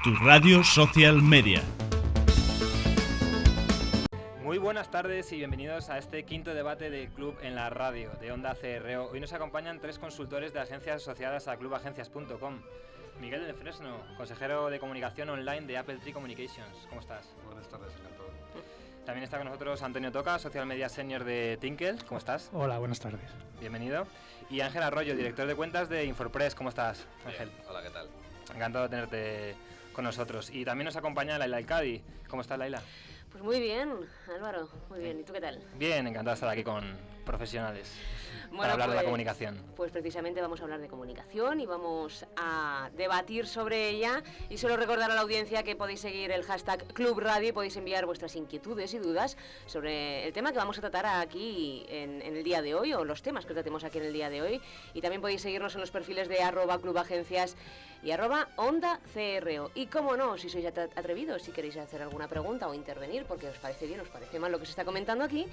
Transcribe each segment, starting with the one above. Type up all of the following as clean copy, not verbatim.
Tu radio social media. Muy buenas tardes y bienvenidos a este quinto debate de Club en la Radio de Onda CRO. Hoy nos acompañan tres consultores de agencias asociadas a clubagencias.com. Miguel del Fresno, consejero de comunicación online de Apple Tree Communications. ¿Cómo estás? Buenas tardes, encantado. También está con nosotros Antonio Toca, social media senior de Tinkle. ¿Cómo estás? Hola, buenas tardes. Bienvenido. Y Ángel Arroyo, director de cuentas de Infopress. ¿Cómo estás, Ángel? Bien. Hola, ¿qué tal? Encantado de tenerte con nosotros. Y también nos acompaña Laila Alcadi. ¿Cómo estás, Laila? Pues muy bien, Álvaro, muy bien. ¿Y tú qué tal? Bien, encantado de estar aquí con profesionales Bueno, para hablar de la pues, comunicación. Pues precisamente vamos a hablar de comunicación y vamos a debatir sobre ella. Y solo recordar a la audiencia que podéis seguir el hashtag Club Radio y podéis enviar vuestras inquietudes y dudas sobre el tema que vamos a tratar aquí en el día de hoy, o los temas que tratemos aquí en el día de hoy. Y también podéis seguirnos en los perfiles de @clubagencias y @Onda CRO. Y como no, si sois atrevidos, si queréis hacer alguna pregunta o intervenir, porque os parece bien, os parece mal lo que se está comentando aquí,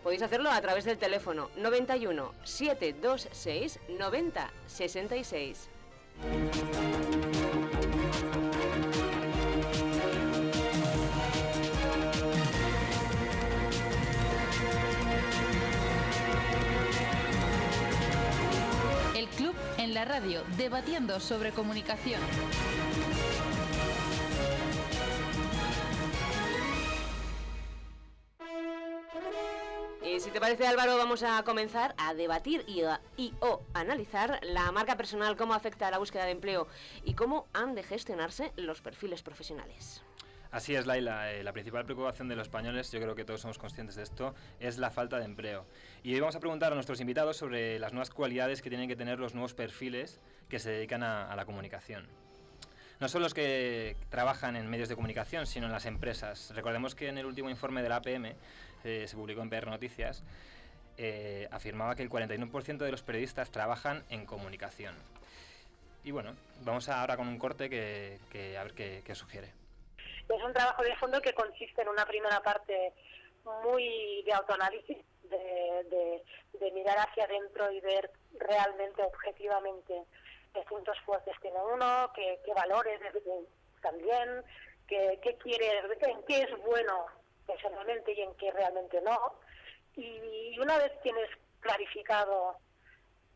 podéis hacerlo a través del teléfono 91 726 90 66. El Club en la Radio, debatiendo sobre comunicación. Y si te parece, Álvaro, vamos a comenzar a debatir y analizar la marca personal, cómo afecta a la búsqueda de empleo y cómo han de gestionarse los perfiles profesionales. Así es, Laila. La principal preocupación de los españoles, yo creo que todos somos conscientes de esto, es la falta de empleo. Y hoy vamos a preguntar a nuestros invitados sobre las nuevas cualidades que tienen que tener los nuevos perfiles que se dedican a la comunicación. No son los que trabajan en medios de comunicación, sino en las empresas. Recordemos que en el último informe de la APM, se publicó en PR Noticias, afirmaba que el 41% de los periodistas trabajan en comunicación. Y bueno, vamos ahora con un corte que a ver qué sugiere. Es un trabajo de fondo que consiste en una primera parte muy de autoanálisis, de mirar hacia adentro y ver realmente, objetivamente, qué puntos fuertes tiene uno, qué valores también, qué quiere, en qué es bueno personalmente y en qué realmente no. Y una vez tienes clarificado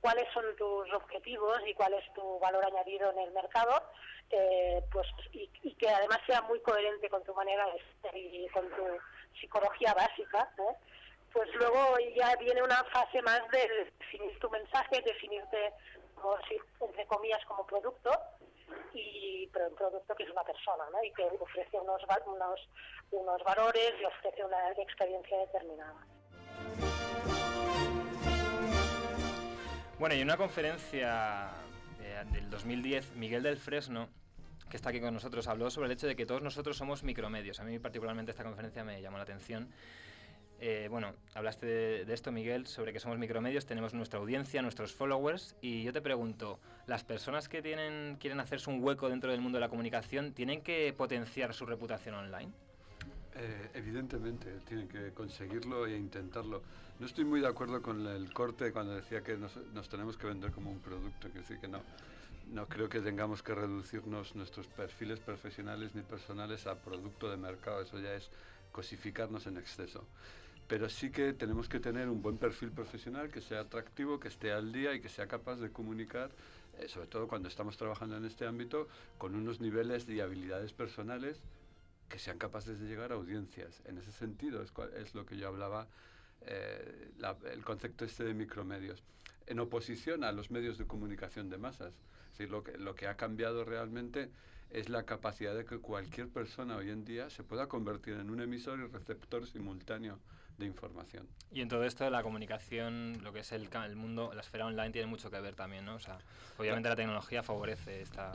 cuáles son tus objetivos y cuál es tu valor añadido en el mercado, pues y que además sea muy coherente con tu manera de ser y con tu psicología básica, pues luego ya viene una fase más de definir tu mensaje, definirte como, entre comillas, como producto, pero un producto que es una persona, ¿no? Y que ofrece unos valores y ofrece una experiencia determinada. Bueno, y en una conferencia del 2010, Miguel del Fresno, que está aquí con nosotros, habló sobre el hecho de que todos nosotros somos micromedios. A mí particularmente esta conferencia me llamó la atención. Bueno, hablaste de esto, Miguel, sobre que somos micromedios, tenemos nuestra audiencia, nuestros followers, y yo te pregunto, ¿las personas que quieren hacerse un hueco dentro del mundo de la comunicación tienen que potenciar su reputación online? Evidentemente, tienen que conseguirlo e intentarlo. No estoy muy de acuerdo con el corte cuando decía que nos tenemos que vender como un producto, quiero decir que no creo que tengamos que reducirnos nuestros perfiles profesionales ni personales a producto de mercado, eso ya es cosificarnos en exceso. Pero sí que tenemos que tener un buen perfil profesional que sea atractivo, que esté al día y que sea capaz de comunicar, sobre todo cuando estamos trabajando en este ámbito, con unos niveles y habilidades personales que sean capaces de llegar a audiencias. En ese sentido es lo que yo hablaba, el concepto de micromedios, en oposición a los medios de comunicación de masas. Es decir, lo que ha cambiado realmente es la capacidad de que cualquier persona hoy en día se pueda convertir en un emisor y receptor simultáneo de información. Y en todo esto de la comunicación, lo que es el mundo, la esfera online tiene mucho que ver también, ¿no? O sea, obviamente la tecnología favorece esta...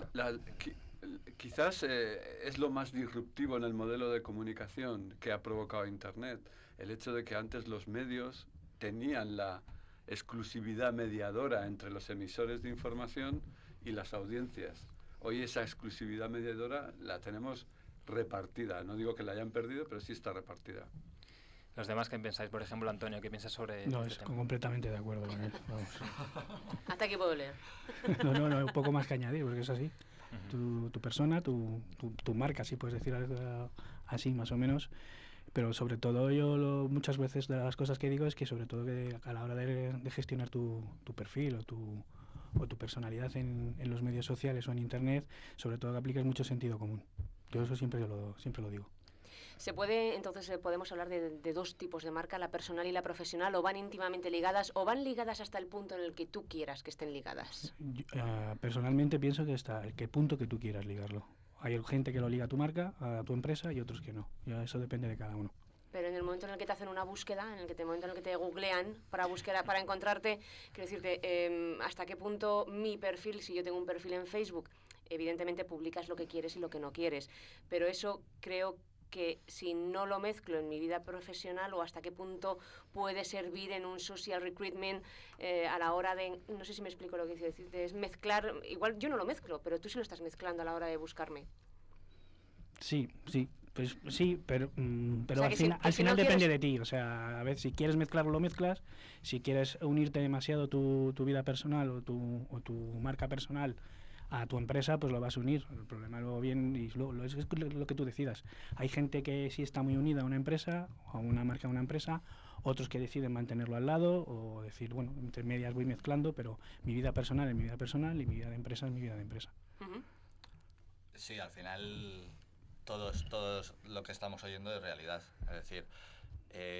Quizás es lo más disruptivo en el modelo de comunicación que ha provocado Internet. El hecho de que antes los medios tenían la exclusividad mediadora entre los emisores de información y las audiencias. Hoy esa exclusividad mediadora la tenemos repartida. No digo que la hayan perdido, pero sí está repartida. Los demás, ¿qué pensáis? Por ejemplo, Antonio, ¿qué piensas sobre No, este tema? completamente de acuerdo con él. Vamos. Hasta aquí puedo leer. No, un poco más que añadir, porque es así. tu persona, tu marca, si puedes decir algo así más o menos. Pero sobre todo muchas veces de las cosas que digo es que sobre todo que a la hora de gestionar tu perfil o tu personalidad en los medios sociales o en internet, sobre todo que apliques mucho sentido común. Yo eso siempre lo digo. Entonces podemos hablar de dos tipos de marca, la personal y la profesional, o van íntimamente ligadas, o van ligadas hasta el punto en el que tú quieras que estén ligadas. Personalmente pienso que hasta el punto que tú quieras ligarlo. Hay gente que lo liga a tu marca, a tu empresa, y otros que no. Eso depende de cada uno. Pero en el momento en el que te hacen una búsqueda, en el momento en el que te googlean para encontrarte, quiero decirte, hasta qué punto mi perfil, si yo tengo un perfil en Facebook, evidentemente publicas lo que quieres y lo que no quieres, pero eso creo que si no lo mezclo en mi vida profesional, o hasta qué punto puede servir en un social recruitment a la hora de, no sé si me explico lo que quiero decir, es mezclar, igual yo no lo mezclo, pero tú sí lo estás mezclando a la hora de buscarme. Sí, pues sí, pero O sea, al final depende de ti. O sea, a ver, si quieres mezclarlo, lo mezclas. Si quieres unirte demasiado tu vida personal o tu marca personal a tu empresa, pues lo vas a unir. El problema luego bien es lo que tú decidas. Hay gente que sí está muy unida a una empresa, a una marca, a una empresa, otros que deciden mantenerlo al lado o decir, bueno, entre medias voy mezclando, pero mi vida personal es mi vida personal y mi vida de empresa es mi vida de empresa. Sí, al final todos lo que estamos oyendo es realidad. Es decir,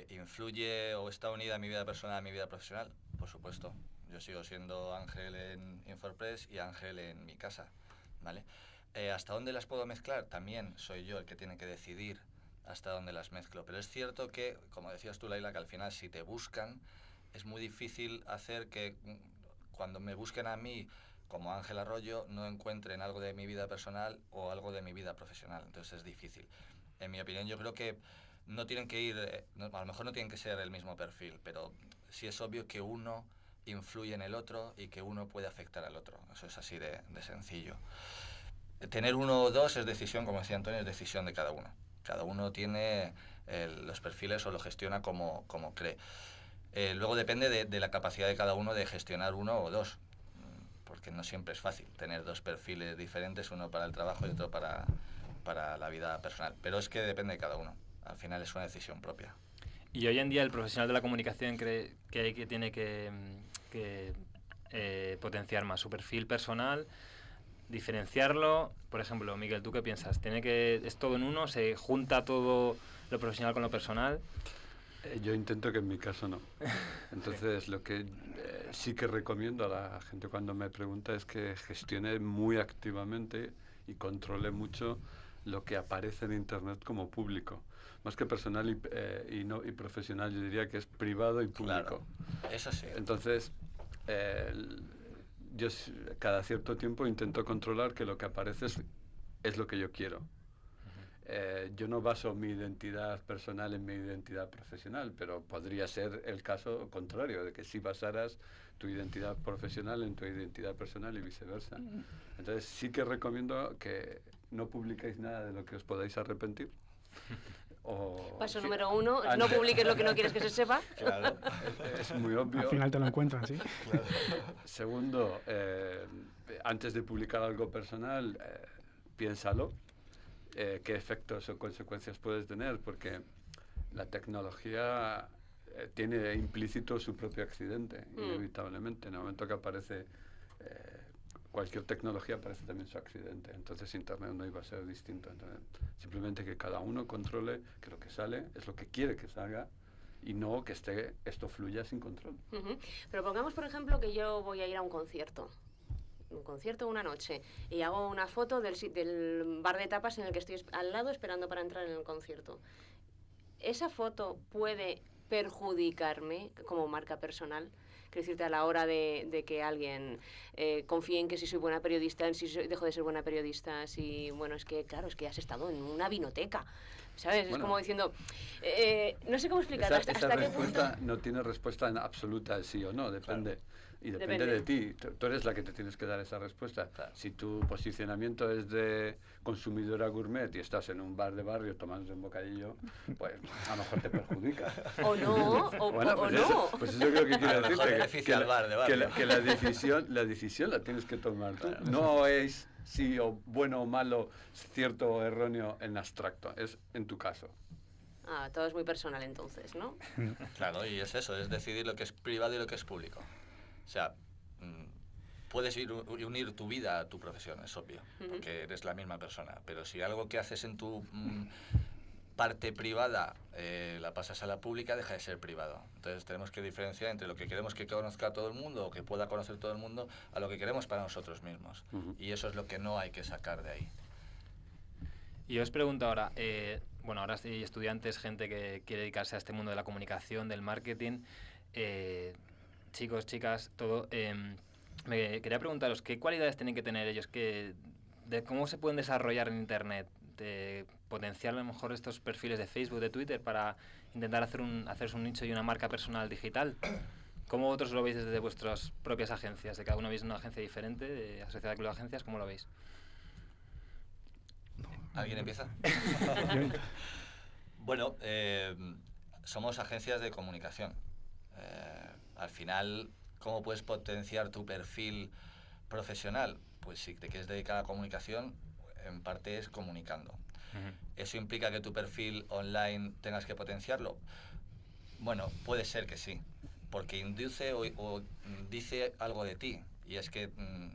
¿influye o está unida mi vida personal a mi vida profesional? Por supuesto. Yo sigo siendo Ángel en Inforpress y Ángel en mi casa, ¿vale? ¿Hasta dónde las puedo mezclar? También soy yo el que tiene que decidir hasta dónde las mezclo. Pero es cierto que, como decías tú, Laila, que al final si te buscan es muy difícil hacer que cuando me busquen a mí como Ángel Arroyo no encuentren algo de mi vida personal o algo de mi vida profesional. Entonces es difícil. En mi opinión, yo creo que no tienen que ir, a lo mejor no tienen que ser el mismo perfil, pero sí es obvio que uno influye en el otro y que uno puede afectar al otro. Eso es así de sencillo. Tener uno o dos es decisión, como decía Antonio, es decisión de cada uno. Cada uno tiene los perfiles o lo gestiona como cree. Luego depende de la capacidad de cada uno de gestionar uno o dos, porque no siempre es fácil tener dos perfiles diferentes, uno para el trabajo y otro para la vida personal. Pero es que depende de cada uno. Al final es una decisión propia. Y hoy en día el profesional de la comunicación cree que tiene que potenciar más su perfil personal, diferenciarlo. Por ejemplo, Miguel, ¿tú qué piensas? ¿Es todo en uno? ¿Se junta todo lo profesional con lo personal? Yo intento que en mi caso no. Entonces, lo que sí que recomiendo a la gente cuando me pregunta es que gestione muy activamente y controle mucho lo que aparece en Internet como público. Más que personal y profesional, yo diría que es privado y público. Claro, eso sí. Entonces, yo cada cierto tiempo intento controlar que lo que aparece es lo que yo quiero. Yo no baso mi identidad personal en mi identidad profesional, pero podría ser el caso contrario, de que si basaras tu identidad profesional en tu identidad personal y viceversa. Entonces sí que recomiendo que no publiquéis nada de lo que os podáis arrepentir. Paso número 1, no publiques lo que no quieres que se sepa. Claro. Es muy obvio. Al final te lo encuentran, ¿sí? Claro. Segundo, antes de publicar algo personal, piénsalo. ¿Qué efectos o consecuencias puedes tener? Porque la tecnología tiene implícito su propio accidente, inevitablemente. En el momento que aparece cualquier tecnología, aparece también su accidente. Entonces Internet no iba a ser distinto. Entonces, simplemente que cada uno controle que lo que sale es lo que quiere que salga y no que esto fluya sin control. Pero pongamos, por ejemplo, que yo voy a ir a un concierto una noche, y hago una foto del bar de tapas en el que estoy al lado esperando para entrar en el concierto. ¿Esa foto puede perjudicarme como marca personal? Quiero decirte, a la hora de que alguien confíe en que si soy buena periodista, si dejo de ser buena periodista, si, bueno, es que, claro, es que has estado en una vinoteca, ¿sabes? Bueno, es como diciendo, no sé cómo explicarlo. Esa respuesta no tiene respuesta en absoluta sí o no, depende. Claro. Y depende de ti. Tú eres la que te tienes que dar esa respuesta. Claro. Si tu posicionamiento es de consumidora gourmet y estás en un bar de barrio tomando un bocadillo, pues a lo mejor te perjudica. O no, o no. Pues eso creo que quiere decirte que la decisión la tienes que tomar tú. Claro. No es sí o bueno o malo, cierto o erróneo en abstracto, es en tu caso. Ah, todo es muy personal entonces, ¿no? Claro, y es eso, es decidir lo que es privado y lo que es público. O sea, puedes unir tu vida a tu profesión, es obvio, porque eres la misma persona, pero si algo que haces en tu parte privada la pasas a la pública, deja de ser privado. Entonces tenemos que diferenciar entre lo que queremos que conozca todo el mundo o que pueda conocer todo el mundo a lo que queremos para nosotros mismos. Y eso es lo que no hay que sacar de ahí. Y os pregunto ahora, bueno, ahora hay estudiantes, gente que quiere dedicarse a este mundo de la comunicación, del marketing, chicos, chicas, todo. Me quería preguntaros, ¿qué cualidades tienen que tener ellos? De cómo se pueden desarrollar en Internet, de potenciar a lo mejor estos perfiles de Facebook, de Twitter, para intentar hacerse un nicho y una marca personal digital. ¿Cómo vosotros lo veis desde vuestras propias agencias? De cada uno veis una agencia diferente, de la Sociedad Club de Agencias, ¿cómo lo veis? ¿Alguien empieza? Bueno, somos agencias de comunicación. Al final, ¿cómo puedes potenciar tu perfil profesional? Pues si te quieres dedicar a la comunicación, en parte es comunicando. ¿Eso implica que tu perfil online tengas que potenciarlo? Bueno, puede ser que sí, porque induce o dice algo de ti, y es que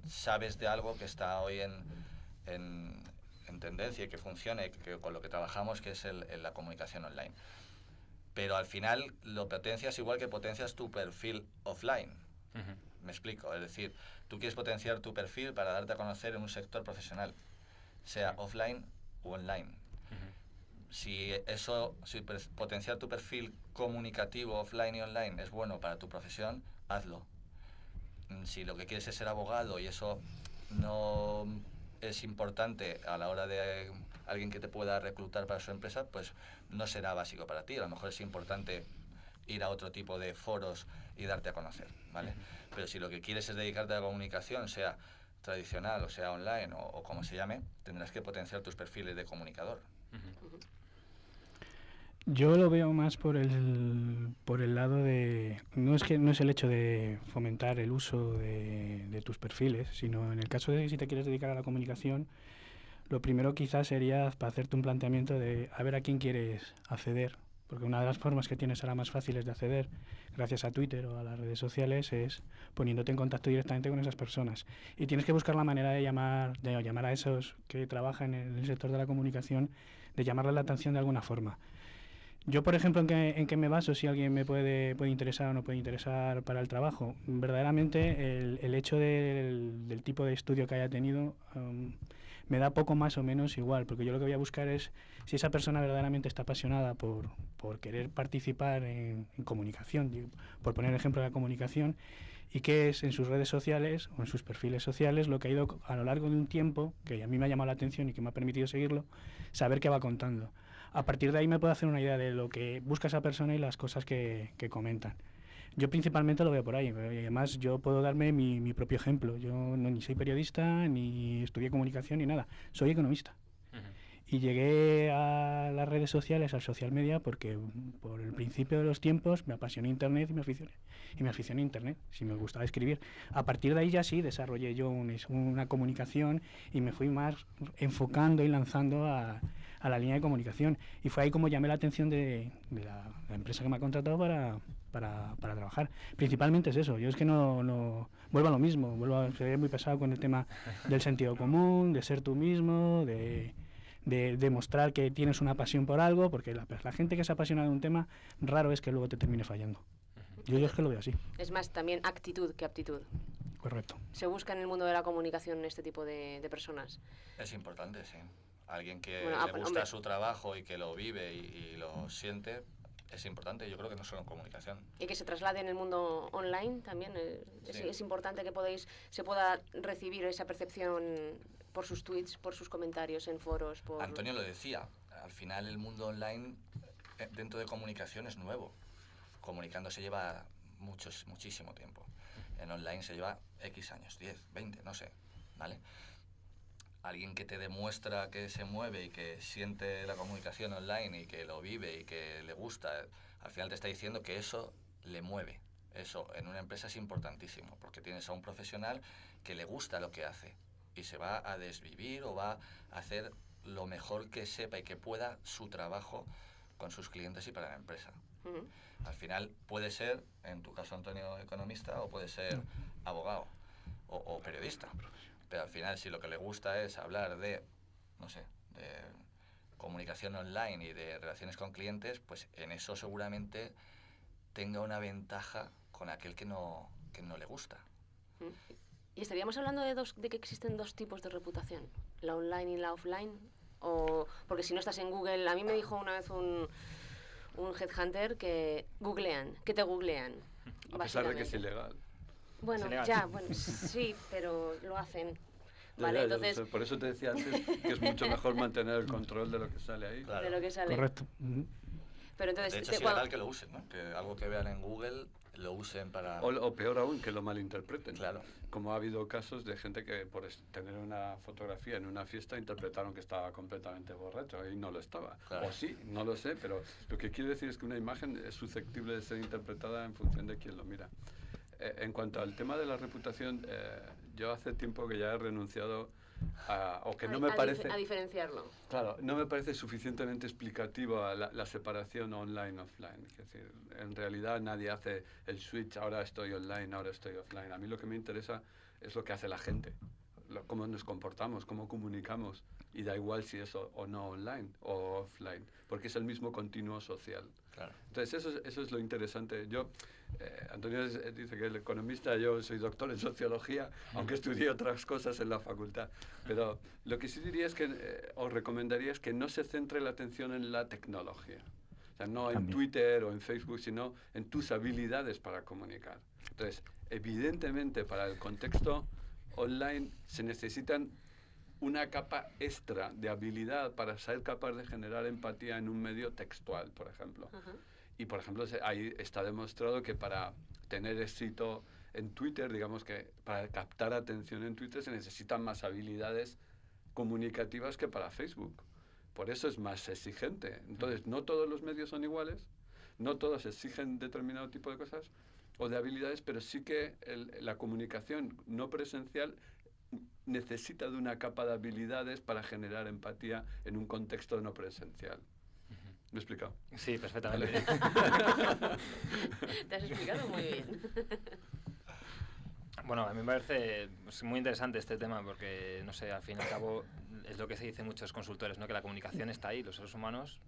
sabes de algo que está hoy en tendencia y que funcione, que con lo que trabajamos, que es la comunicación online. Pero al final lo potencias igual que potencias tu perfil offline. Me explico, es decir, tú quieres potenciar tu perfil para darte a conocer en un sector profesional, sea offline o online. Si potenciar tu perfil comunicativo offline y online es bueno para tu profesión, hazlo. Si lo que quieres es ser abogado y eso no es importante a la hora de alguien que te pueda reclutar para su empresa, pues no será básico para ti. A lo mejor es importante ir a otro tipo de foros y darte a conocer, ¿vale? Pero si lo que quieres es dedicarte a la comunicación, sea tradicional o sea online o como se llame, tendrás que potenciar tus perfiles de comunicador. Yo lo veo más por el lado de... No es el hecho de fomentar el uso de tus perfiles, sino en el caso de si te quieres dedicar a la comunicación, lo primero quizás sería para hacerte un planteamiento de a ver a quién quieres acceder, porque una de las formas que tienes ahora más fáciles de acceder, gracias a Twitter o a las redes sociales, es poniéndote en contacto directamente con esas personas. Y tienes que buscar la manera de llamar a esos que trabajan en el sector de la comunicación, de llamarles la atención de alguna forma. Yo, por ejemplo, ¿en qué me baso si alguien me puede interesar o no puede interesar para el trabajo? Verdaderamente, el hecho del tipo de estudio que haya tenido me da poco más o menos igual, porque yo lo que voy a buscar es si esa persona verdaderamente está apasionada por querer participar en comunicación, por poner el ejemplo de la comunicación, y qué es en sus redes sociales o en sus perfiles sociales lo que ha ido a lo largo de un tiempo, que a mí me ha llamado la atención y que me ha permitido seguirlo, saber qué va contando. A partir de ahí me puedo hacer una idea de lo que busca esa persona y las cosas que comentan. Yo principalmente lo veo por ahí, y además yo puedo darme mi propio ejemplo. Yo ni soy periodista, ni estudié comunicación, ni nada. Soy economista. Y llegué a las redes sociales, al social media, porque por el principio de los tiempos me apasionó Internet y me aficioné a Internet, si me gustaba escribir. A partir de ahí ya sí desarrollé yo una comunicación y me fui más enfocando y lanzando a la línea de comunicación. Y fue ahí como llamé la atención de la empresa que me ha contratado para trabajar. Principalmente es eso. Yo es que no vuelvo a lo mismo. Vuelvo a ser muy pesado con el tema del sentido común, de ser tú mismo, de demostrar que tienes una pasión por algo, porque la gente que se apasiona de un tema, raro es que luego te termine fallando. Yo es que lo veo así. Es más también actitud que aptitud. Correcto. ¿Se busca en el mundo de la comunicación este tipo de personas? Es importante, sí. Alguien que le gusta su trabajo y que lo vive y lo siente, es importante. Yo creo que no solo en comunicación. Y que se traslade en el mundo online también. Sí. Es importante que se pueda recibir esa percepción por sus tweets, por sus comentarios en foros. Antonio lo decía, al final el mundo online dentro de comunicación es nuevo. Comunicando se lleva muchísimo tiempo. En online se lleva X años, 10, 20, no sé, ¿vale? Alguien que te demuestra que se mueve y que siente la comunicación online y que lo vive y que le gusta, al final te está diciendo que eso le mueve. Eso en una empresa es importantísimo, porque tienes a un profesional que le gusta lo que hace y se va a desvivir o va a hacer lo mejor que sepa y que pueda su trabajo con sus clientes y para la empresa. Al final puede ser, en tu caso Antonio, economista, o puede ser abogado o periodista, pero al final si lo que le gusta es hablar de, no sé, de comunicación online y de relaciones con clientes, pues en eso seguramente tenga una ventaja con aquel que no le gusta. ¿Y estaríamos hablando de que existen dos tipos de reputación? ¿La online y la offline? O porque si no estás en Google... A mí me dijo una vez un headhunter que te googlean. A pesar de que es ilegal. Bueno, ¿Es ilegal? ya, bueno, sí, pero lo hacen. Vale, Ya, entonces... por eso te decía antes que es mucho mejor mantener el control de lo que sale ahí. Claro. De lo que sale. Correcto. Pero entonces... De hecho, es ilegal que lo usen, ¿no? Que algo que vean en Google lo usen para... O peor aún, que lo malinterpreten. Claro. Como ha habido casos de gente que por tener una fotografía en una fiesta interpretaron que estaba completamente borracho y no lo estaba. Claro. O sí, no lo sé, pero lo que quiero decir es que una imagen es susceptible de ser interpretada en función de quién lo mira. En cuanto al tema de la reputación, yo hace tiempo que ya he renunciado o que no me parece... A diferenciarlo. Claro, no me parece suficientemente explicativo a la separación online-offline. Es decir, en realidad nadie hace el switch, ahora estoy online, ahora estoy offline. A mí lo que me interesa es lo que hace la gente, cómo nos comportamos, cómo comunicamos. Y da igual si es o no online o offline, porque es el mismo continuo social. Claro. Entonces eso es lo interesante. Antonio dice que es el economista, yo soy doctor en sociología, aunque estudié otras cosas en la facultad. Pero lo que sí diría es que os recomendaría es que no se centre la atención en la tecnología. O sea, no en Twitter o en Facebook, sino en tus habilidades para comunicar. Entonces, evidentemente para el contexto online se necesitan una capa extra de habilidad para ser capaz de generar empatía en un medio textual, por ejemplo. Y, por ejemplo, ahí está demostrado que para tener éxito en Twitter, digamos que para captar atención en Twitter se necesitan más habilidades comunicativas que para Facebook. Por eso es más exigente. Entonces, no todos los medios son iguales, no todos exigen determinado tipo de cosas o de habilidades, pero sí que la comunicación no presencial necesita de una capa de habilidades para generar empatía en un contexto no presencial. ¿Me he explicado? Sí, perfectamente. Te has explicado muy bien. Bueno, a mí me parece muy interesante este tema porque, no sé, al fin y al cabo es lo que se dice muchos consultores, ¿no? Que la comunicación está ahí, los seres humanos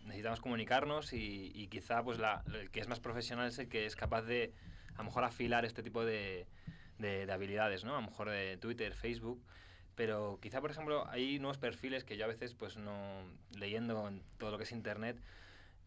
necesitamos comunicarnos y quizá pues el que es más profesional es el que es capaz de, a lo mejor, afilar este tipo de habilidades, ¿no? A lo mejor de Twitter, Facebook, pero quizá, por ejemplo, hay nuevos perfiles que yo a veces, pues no, leyendo en todo lo que es internet,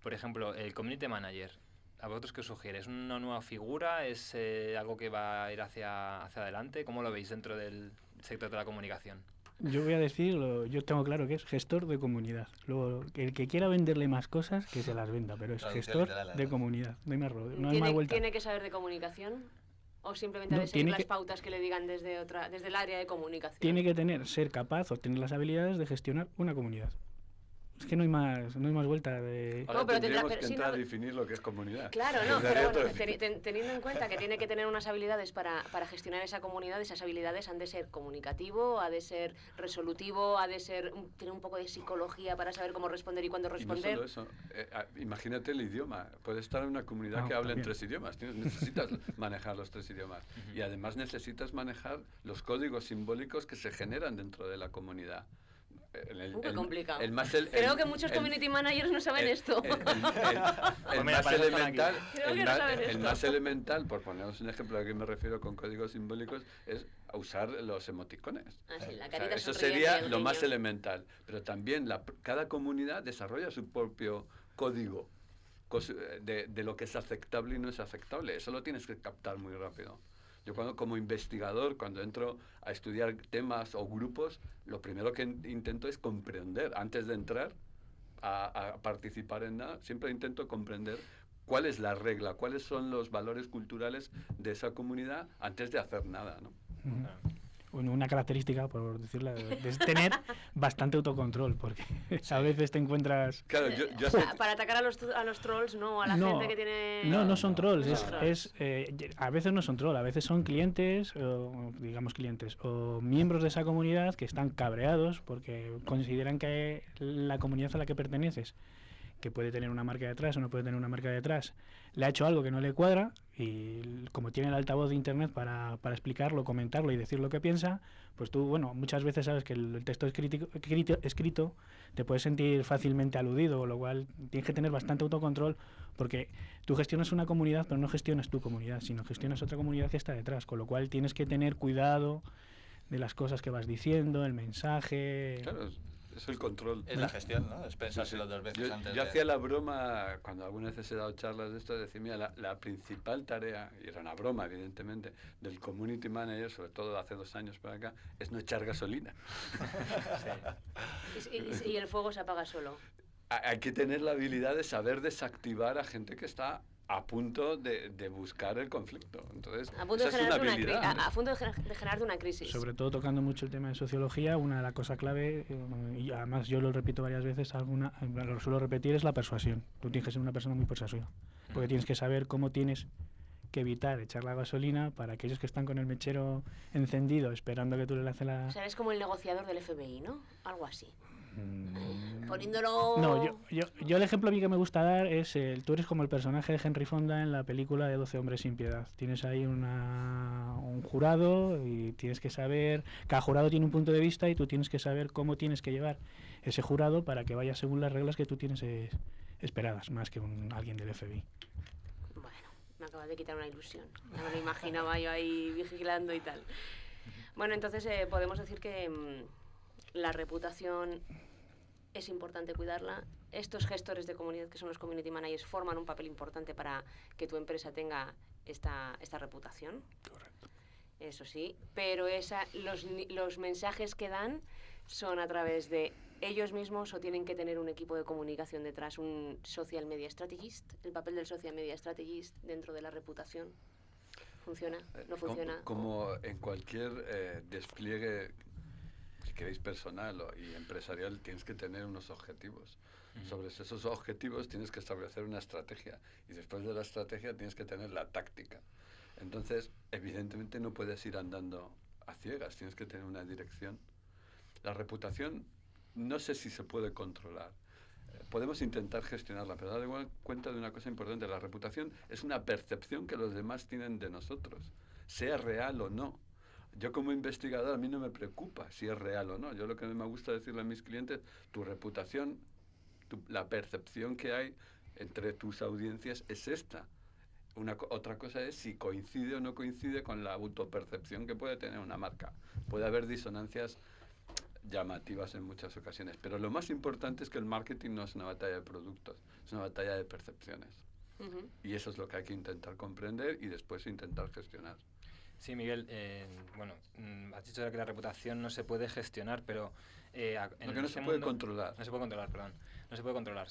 por ejemplo, el community manager. ¿A vosotros qué os sugiere? ¿Es una nueva figura? ¿Es algo que va a ir hacia adelante? ¿Cómo lo veis dentro del sector de la comunicación? Yo voy a decir, yo tengo claro que es gestor de comunidad. Luego, el que quiera venderle más cosas, que se las venda, pero es gestor de comunidad. No hay más vuelta. ¿Tiene que saber de comunicación? ¿O simplemente ha de seguir las pautas que le digan desde el área de comunicación? Tiene que ser capaz o tener las habilidades de gestionar una comunidad. Es que no hay más vuelta de... Ahora tendríamos que entrar a definir lo que es comunidad. Claro, no, pero bueno, teniendo en cuenta que tiene que tener unas habilidades para gestionar esa comunidad, esas habilidades han de ser comunicativo, ha de ser resolutivo, ha de tener un poco de psicología para saber cómo responder y cuándo responder. Y no solo eso, imagínate el idioma. Puedes estar en una comunidad que hable en 3 idiomas. Necesitas manejar los 3 idiomas. Y además necesitas manejar los códigos simbólicos que se generan dentro de la comunidad. Qué complicado. Creo que muchos community managers no saben esto. El más elemental, por poneros un ejemplo a qué me refiero con códigos simbólicos, es usar los emoticones. Eso sería lo más elemental. Pero también cada comunidad desarrolla su propio código de lo que es aceptable y no es aceptable. Eso lo tienes que captar muy rápido. Yo como investigador, cuando entro a estudiar temas o grupos, lo primero que intento es comprender. Antes de entrar a participar en nada, siempre intento comprender cuál es la regla, cuáles son los valores culturales de esa comunidad antes de hacer nada, ¿no? una característica, por decirlo, es tener bastante autocontrol, porque a veces te encuentras... Claro, O sea, para atacar a los trolls, no, a la gente que tiene... No son trolls, no son trolls. a veces no son trolls, a veces son clientes, o, digamos clientes, o miembros de esa comunidad que están cabreados porque consideran que la comunidad a la que perteneces, que puede tener una marca detrás o no puede tener una marca detrás, le ha hecho algo que no le cuadra, y como tiene el altavoz de internet para explicarlo, comentarlo y decir lo que piensa, pues tú, bueno, muchas veces sabes que el texto escrito te puedes sentir fácilmente aludido, con lo cual tienes que tener bastante autocontrol, porque tú gestionas una comunidad, pero no gestionas tu comunidad, sino gestionas otra comunidad que está detrás, con lo cual tienes que tener cuidado de las cosas que vas diciendo, el mensaje... Claro, es el control. Es la gestión, ¿no? Es pensárselo dos veces antes Yo de... hacía la broma, cuando algunas veces he dado charlas de esto, de decir, mira, la principal tarea, y era una broma, evidentemente, del community manager, sobre todo hace 2 años para acá, es no echar gasolina. Y el fuego se apaga solo. Hay que tener la habilidad de saber desactivar a gente que está a punto de buscar el conflicto. Entonces, a punto, esa es una habilidad. a punto de generarte una crisis. Sobre todo tocando mucho el tema de sociología, una de las cosas clave, y además yo lo repito varias veces, lo suelo repetir, es la persuasión. Tú tienes que ser una persona muy persuasiva, porque tienes que saber cómo tienes que evitar echar la gasolina para aquellos que están con el mechero encendido esperando que tú le lances la... O sea, eres como el negociador del FBI, ¿no? Algo así. Poniéndolo... No, yo el ejemplo a mí que me gusta dar es tú eres como el personaje de Henry Fonda en la película de 12 hombres sin piedad. Tienes ahí un jurado y tienes que saber, cada jurado tiene un punto de vista y tú tienes que saber cómo tienes que llevar ese jurado para que vaya según las reglas que tú tienes esperadas, más que alguien del FBI. Bueno, me acabas de quitar una ilusión. Ya me lo imaginaba yo ahí vigilando y tal. Bueno, entonces podemos decir que la reputación es importante cuidarla. Estos gestores de comunidad, que son los community managers, forman un papel importante para que tu empresa tenga esta reputación. Correcto. Eso sí, pero los mensajes que dan son a través de ellos mismos o tienen que tener un equipo de comunicación detrás, un social media strategist. El papel del social media strategist dentro de la reputación. ¿Funciona? ¿No funciona? Como en cualquier despliegue, si queréis, personal y empresarial, tienes que tener unos objetivos. Sobre esos objetivos tienes que establecer una estrategia y después de la estrategia tienes que tener la táctica. Entonces, evidentemente no puedes ir andando a ciegas, tienes que tener una dirección. La reputación no sé si se puede controlar. Podemos intentar gestionarla, pero dar cuenta de una cosa importante. La reputación es una percepción que los demás tienen de nosotros, sea real o no. Yo como investigador, a mí no me preocupa si es real o no. Yo lo que me gusta decirle a mis clientes, tu reputación, la percepción que hay entre tus audiencias es esta. Otra cosa es si coincide o no coincide con la autopercepción que puede tener una marca. Puede haber disonancias llamativas en muchas ocasiones, pero lo más importante es que el marketing no es una batalla de productos, es una batalla de percepciones. Y eso es lo que hay que intentar comprender y después intentar gestionar. Sí, Miguel, bueno, has dicho que la reputación no se puede gestionar, pero... lo que no se puede controlar. No se puede controlar, perdón. No se puede controlar.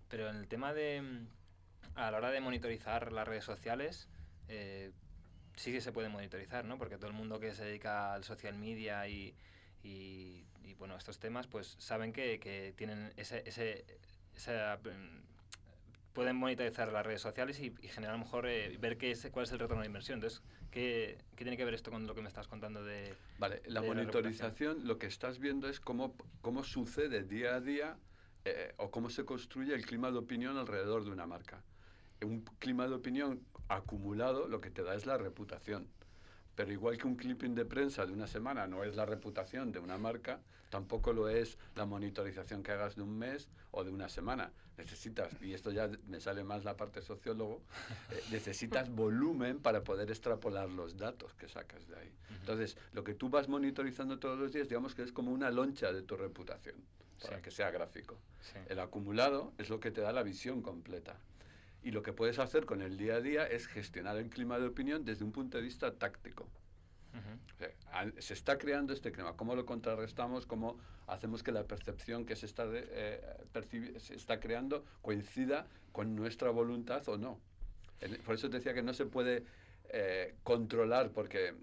Pero en el tema de... A la hora de monitorizar las redes sociales, sí que se puede monitorizar, ¿no? Porque todo el mundo que se dedica al social media y bueno, estos temas, pues saben que tienen pueden monitorizar las redes sociales y generar a lo mejor ver cuál es el retorno de inversión. Entonces, ¿qué tiene que ver esto con lo que me estás contando de... Vale, la monitorización, lo que estás viendo es cómo sucede día a día o cómo se construye el clima de opinión alrededor de una marca. Un clima de opinión acumulado lo que te da es la reputación. Pero igual que un clipping de prensa de una semana no es la reputación de una marca, tampoco lo es la monitorización que hagas de un mes o de una semana. Necesitas, y esto ya me sale más la parte sociólogo, necesitas volumen para poder extrapolar los datos que sacas de ahí. Entonces, lo que tú vas monitorizando todos los días, digamos que es como una loncha de tu reputación, para que sea gráfico. Sí. El acumulado es lo que te da la visión completa. Y lo que puedes hacer con el día a día es gestionar el clima de opinión desde un punto de vista táctico. O sea, se está creando este clima. ¿Cómo lo contrarrestamos? ¿Cómo hacemos que la percepción que se está creando coincida con nuestra voluntad o no? Por eso te decía que no se puede controlar, porque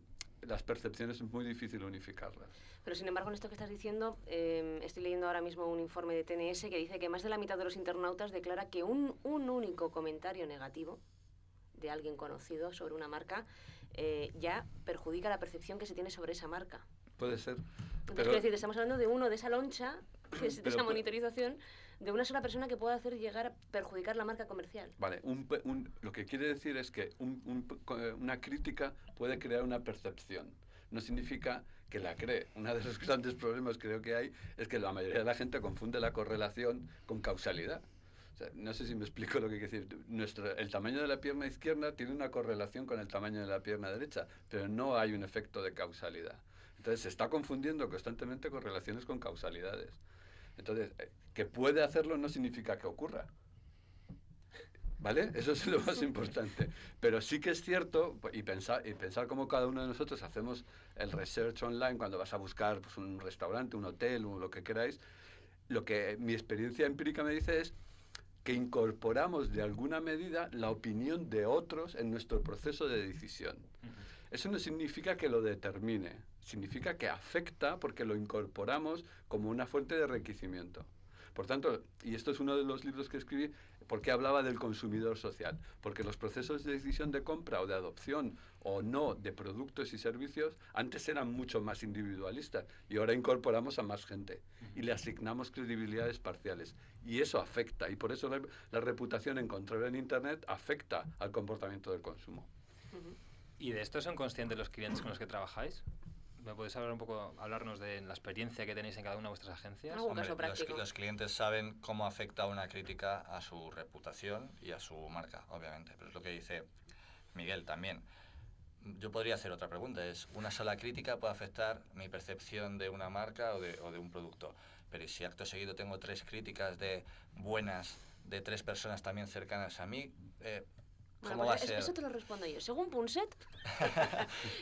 las percepciones es muy difícil unificarlas. Pero sin embargo, en esto que estás diciendo, estoy leyendo ahora mismo un informe de TNS que dice que más de la mitad de los internautas declara que un único comentario negativo de alguien conocido sobre una marca ya perjudica la percepción que se tiene sobre esa marca. Puede ser. Entonces, quiero decir, estamos hablando de esa loncha, que es de esa pero- monitorización, de una sola persona que puede hacer llegar a perjudicar la marca comercial. Vale, lo que quiere decir es que una crítica puede crear una percepción. No significa que la cree. Uno de los grandes problemas creo que hay es que la mayoría de la gente confunde la correlación con causalidad. O sea, no sé si me explico lo que quiere decir. El tamaño de la pierna izquierda tiene una correlación con el tamaño de la pierna derecha, pero no hay un efecto de causalidad. Entonces se está confundiendo constantemente correlaciones con causalidades. Entonces, que puede hacerlo no significa que ocurra. ¿Vale? Eso es lo más importante. Pero sí que es cierto, y pensar cómo cada uno de nosotros hacemos el research online cuando vas a buscar pues, un restaurante, un hotel o lo que queráis, lo que mi experiencia empírica me dice es que incorporamos de alguna medida la opinión de otros en nuestro proceso de decisión. Eso no significa que lo determine, significa que afecta porque lo incorporamos como una fuente de enriquecimiento. Por tanto, y esto es uno de los libros que escribí, ¿por qué hablaba del consumidor social? Porque los procesos de decisión de compra o de adopción o no de productos y servicios antes eran mucho más individualistas y ahora incorporamos a más gente y le asignamos credibilidades parciales. Y eso afecta, y por eso la reputación encontrada en Internet afecta al comportamiento del consumo. ¿Y de esto son conscientes los clientes con los que trabajáis? ¿Me podéis hablarnos de la experiencia que tenéis en cada una de vuestras agencias? Un caso práctico. Los clientes saben cómo afecta una crítica a su reputación y a su marca, obviamente. Pero es lo que dice Miguel también. Yo podría hacer otra pregunta. ¿Una sola crítica puede afectar mi percepción de una marca o de un producto? Pero ¿y si acto seguido tengo 3 críticas buenas de 3 personas también cercanas a mí? ¿Cómo va a ser? Eso te lo respondo yo. Según Punset,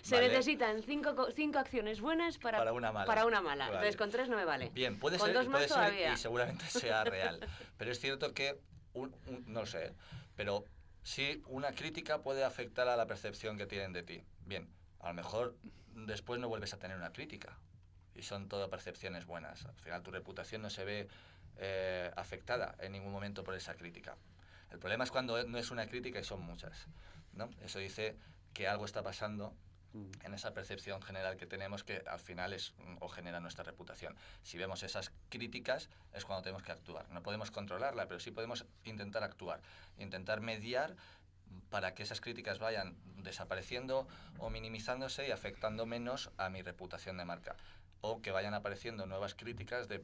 se Vale. necesitan 5 acciones buenas para una mala. Vale. Entonces, con 3 no me vale. Bien, puede con ser, 2 más puede ser todavía. y seguramente sea real. Pero es cierto que, no lo sé, pero sí una crítica puede afectar a la percepción que tienen de ti. Bien, a lo mejor después no vuelves a tener una crítica y son todo percepciones buenas. Al final tu reputación no se ve afectada en ningún momento por esa crítica. El problema es cuando no es una crítica y son muchas, ¿no? Eso dice que algo está pasando en esa percepción general que tenemos que al final genera nuestra reputación. Si vemos esas críticas es cuando tenemos que actuar. No podemos controlarla, pero sí podemos intentar actuar, intentar mediar para que esas críticas vayan desapareciendo o minimizándose y afectando menos a mi reputación de marca. O que vayan apareciendo nuevas críticas de,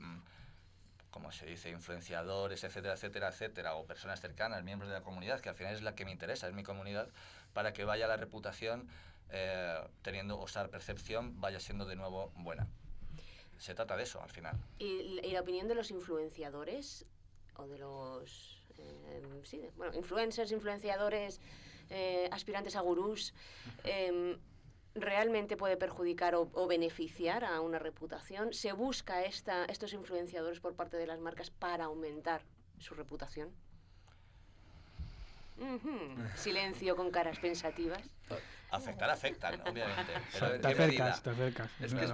como se dice, influenciadores, etcétera, etcétera, etcétera, o personas cercanas, miembros de la comunidad, que al final es la que me interesa, es mi comunidad, para que vaya la reputación teniendo, o sea, percepción vaya siendo de nuevo buena. Se trata de eso, al final. ¿Y la opinión de los influenciadores o de los influencers, influenciadores, aspirantes a gurús, realmente puede perjudicar o beneficiar a una reputación? ¿Se busca estos influenciadores por parte de las marcas para aumentar su reputación? Silencio con caras pensativas. Afectan, obviamente. Pero ¿en Te qué medida? acercas. Es que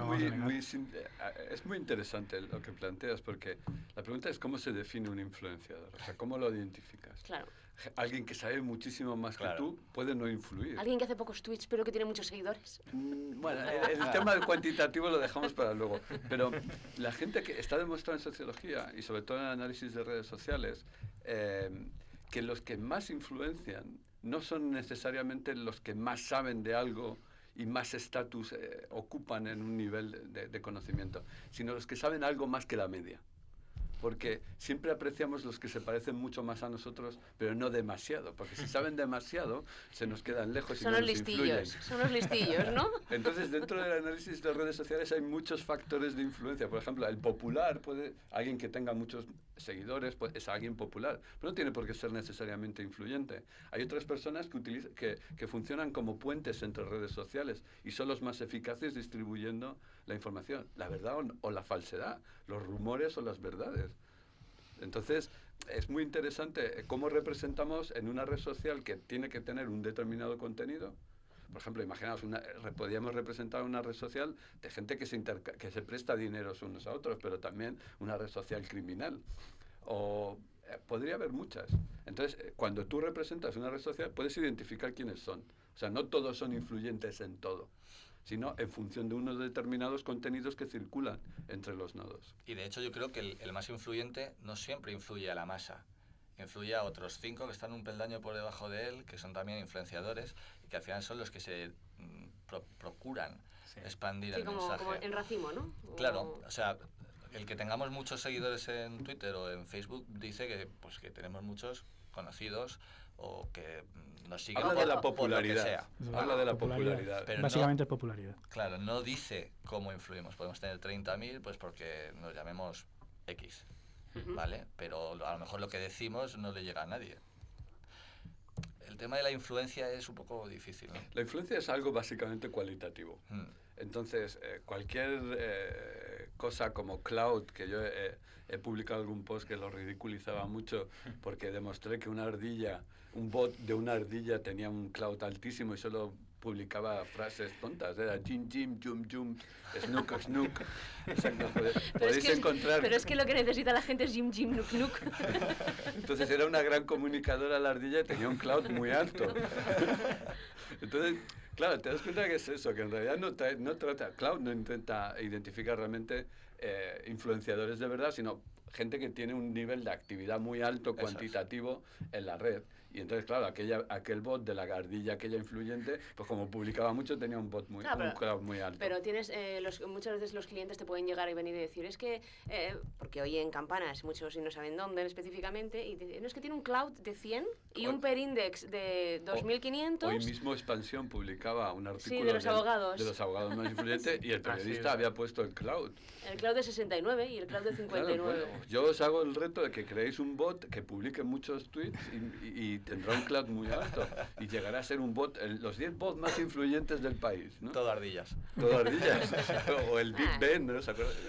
es muy interesante lo que planteas, porque la pregunta es cómo se define un influenciador, o sea, cómo lo identificas. Claro. Alguien que sabe muchísimo más que tú puede no influir. Alguien que hace pocos tweets pero que tiene muchos seguidores. Bueno, el tema del cuantitativo lo dejamos para luego, pero la gente que está demostrado en sociología y sobre todo en el análisis de redes sociales, que los que más influencian no son necesariamente los que más saben de algo y más estatus ocupan en un nivel de conocimiento, sino los que saben algo más que la media. Porque siempre apreciamos los que se parecen mucho más a nosotros, pero no demasiado, porque si saben demasiado, se nos quedan lejos y Son no los nos influyen. listillos, son los listillos, ¿no? Entonces, dentro del análisis de redes sociales hay muchos factores de influencia. Por ejemplo, el popular, alguien que tenga muchos seguidores, pues es alguien popular, pero no tiene por qué ser necesariamente influyente. Hay otras personas que funcionan como puentes entre redes sociales y son los más eficaces distribuyendo la información, la verdad o la falsedad, los rumores o las verdades. Entonces, es muy interesante cómo representamos en una red social que tiene que tener un determinado contenido, Por ejemplo, imaginaos, podríamos representar una red social de gente que se presta dineros unos a otros, pero también una red social criminal. O podría haber muchas. Entonces, cuando tú representas una red social, puedes identificar quiénes son. O sea, no todos son influyentes en todo, sino en función de unos determinados contenidos que circulan entre los nodos. Y de hecho yo creo que el más influyente no siempre influye a la masa. Influye a otros 5 que están un peldaño por debajo de él, que son también influenciadores, y que al final son los que se procuran expandir el mensaje. Como en racimo, ¿no? Claro, o sea, el que tengamos muchos seguidores en Twitter o en Facebook dice que, pues, que tenemos muchos conocidos o que nos siguen. Habla de la por lo que popularidad. sea. Habla de la popularidad. Pero básicamente es popularidad. Claro, no dice cómo influimos. Podemos tener 30.000 pues porque nos llamemos X, ¿vale? Pero a lo mejor lo que decimos no le llega a nadie. El tema de la influencia es un poco difícil, ¿no? La influencia es algo básicamente cualitativo. Entonces, cualquier cosa como cloud, que yo he publicado algún post que lo ridiculizaba mucho porque demostré que un bot de una ardilla tenía un cloud altísimo y solo publicaba frases tontas, era jim, jim, jum, jum, snook, snook. Exacto, podéis encontrar... Pero es que lo que necesita la gente es jim, jim, nuk, nuk. Entonces era una gran comunicadora la ardilla y tenía un cloud muy alto. Entonces, claro, te das cuenta que es eso, que en realidad Cloud no intenta identificar realmente influenciadores de verdad, sino gente que tiene un nivel de actividad muy alto, cuantitativo, en la red. Y entonces, claro, aquel bot de la ardilla, aquella influyente, pues como publicaba mucho, tenía un bot un cloud muy alto. Pero tienes, muchas veces los clientes te pueden llegar y venir y decir, es que, porque oyen campanas, muchos y no saben dónde específicamente, y te dicen, no, es que tiene un cloud de 100 y un per index de 2.500. Hoy mismo Expansión publicaba un artículo de los abogados más influyentes y el periodista había puesto el cloud. El cloud de 69 y el cloud de 59. Claro, pues, yo os hago el reto de que creéis un bot que publique muchos tweets y tendrá un cloud muy alto y llegará a ser un bot, los 10 bots más influyentes del país, ¿no? Todo ardillas. Todo ardillas. O el Big Ben, ¿no?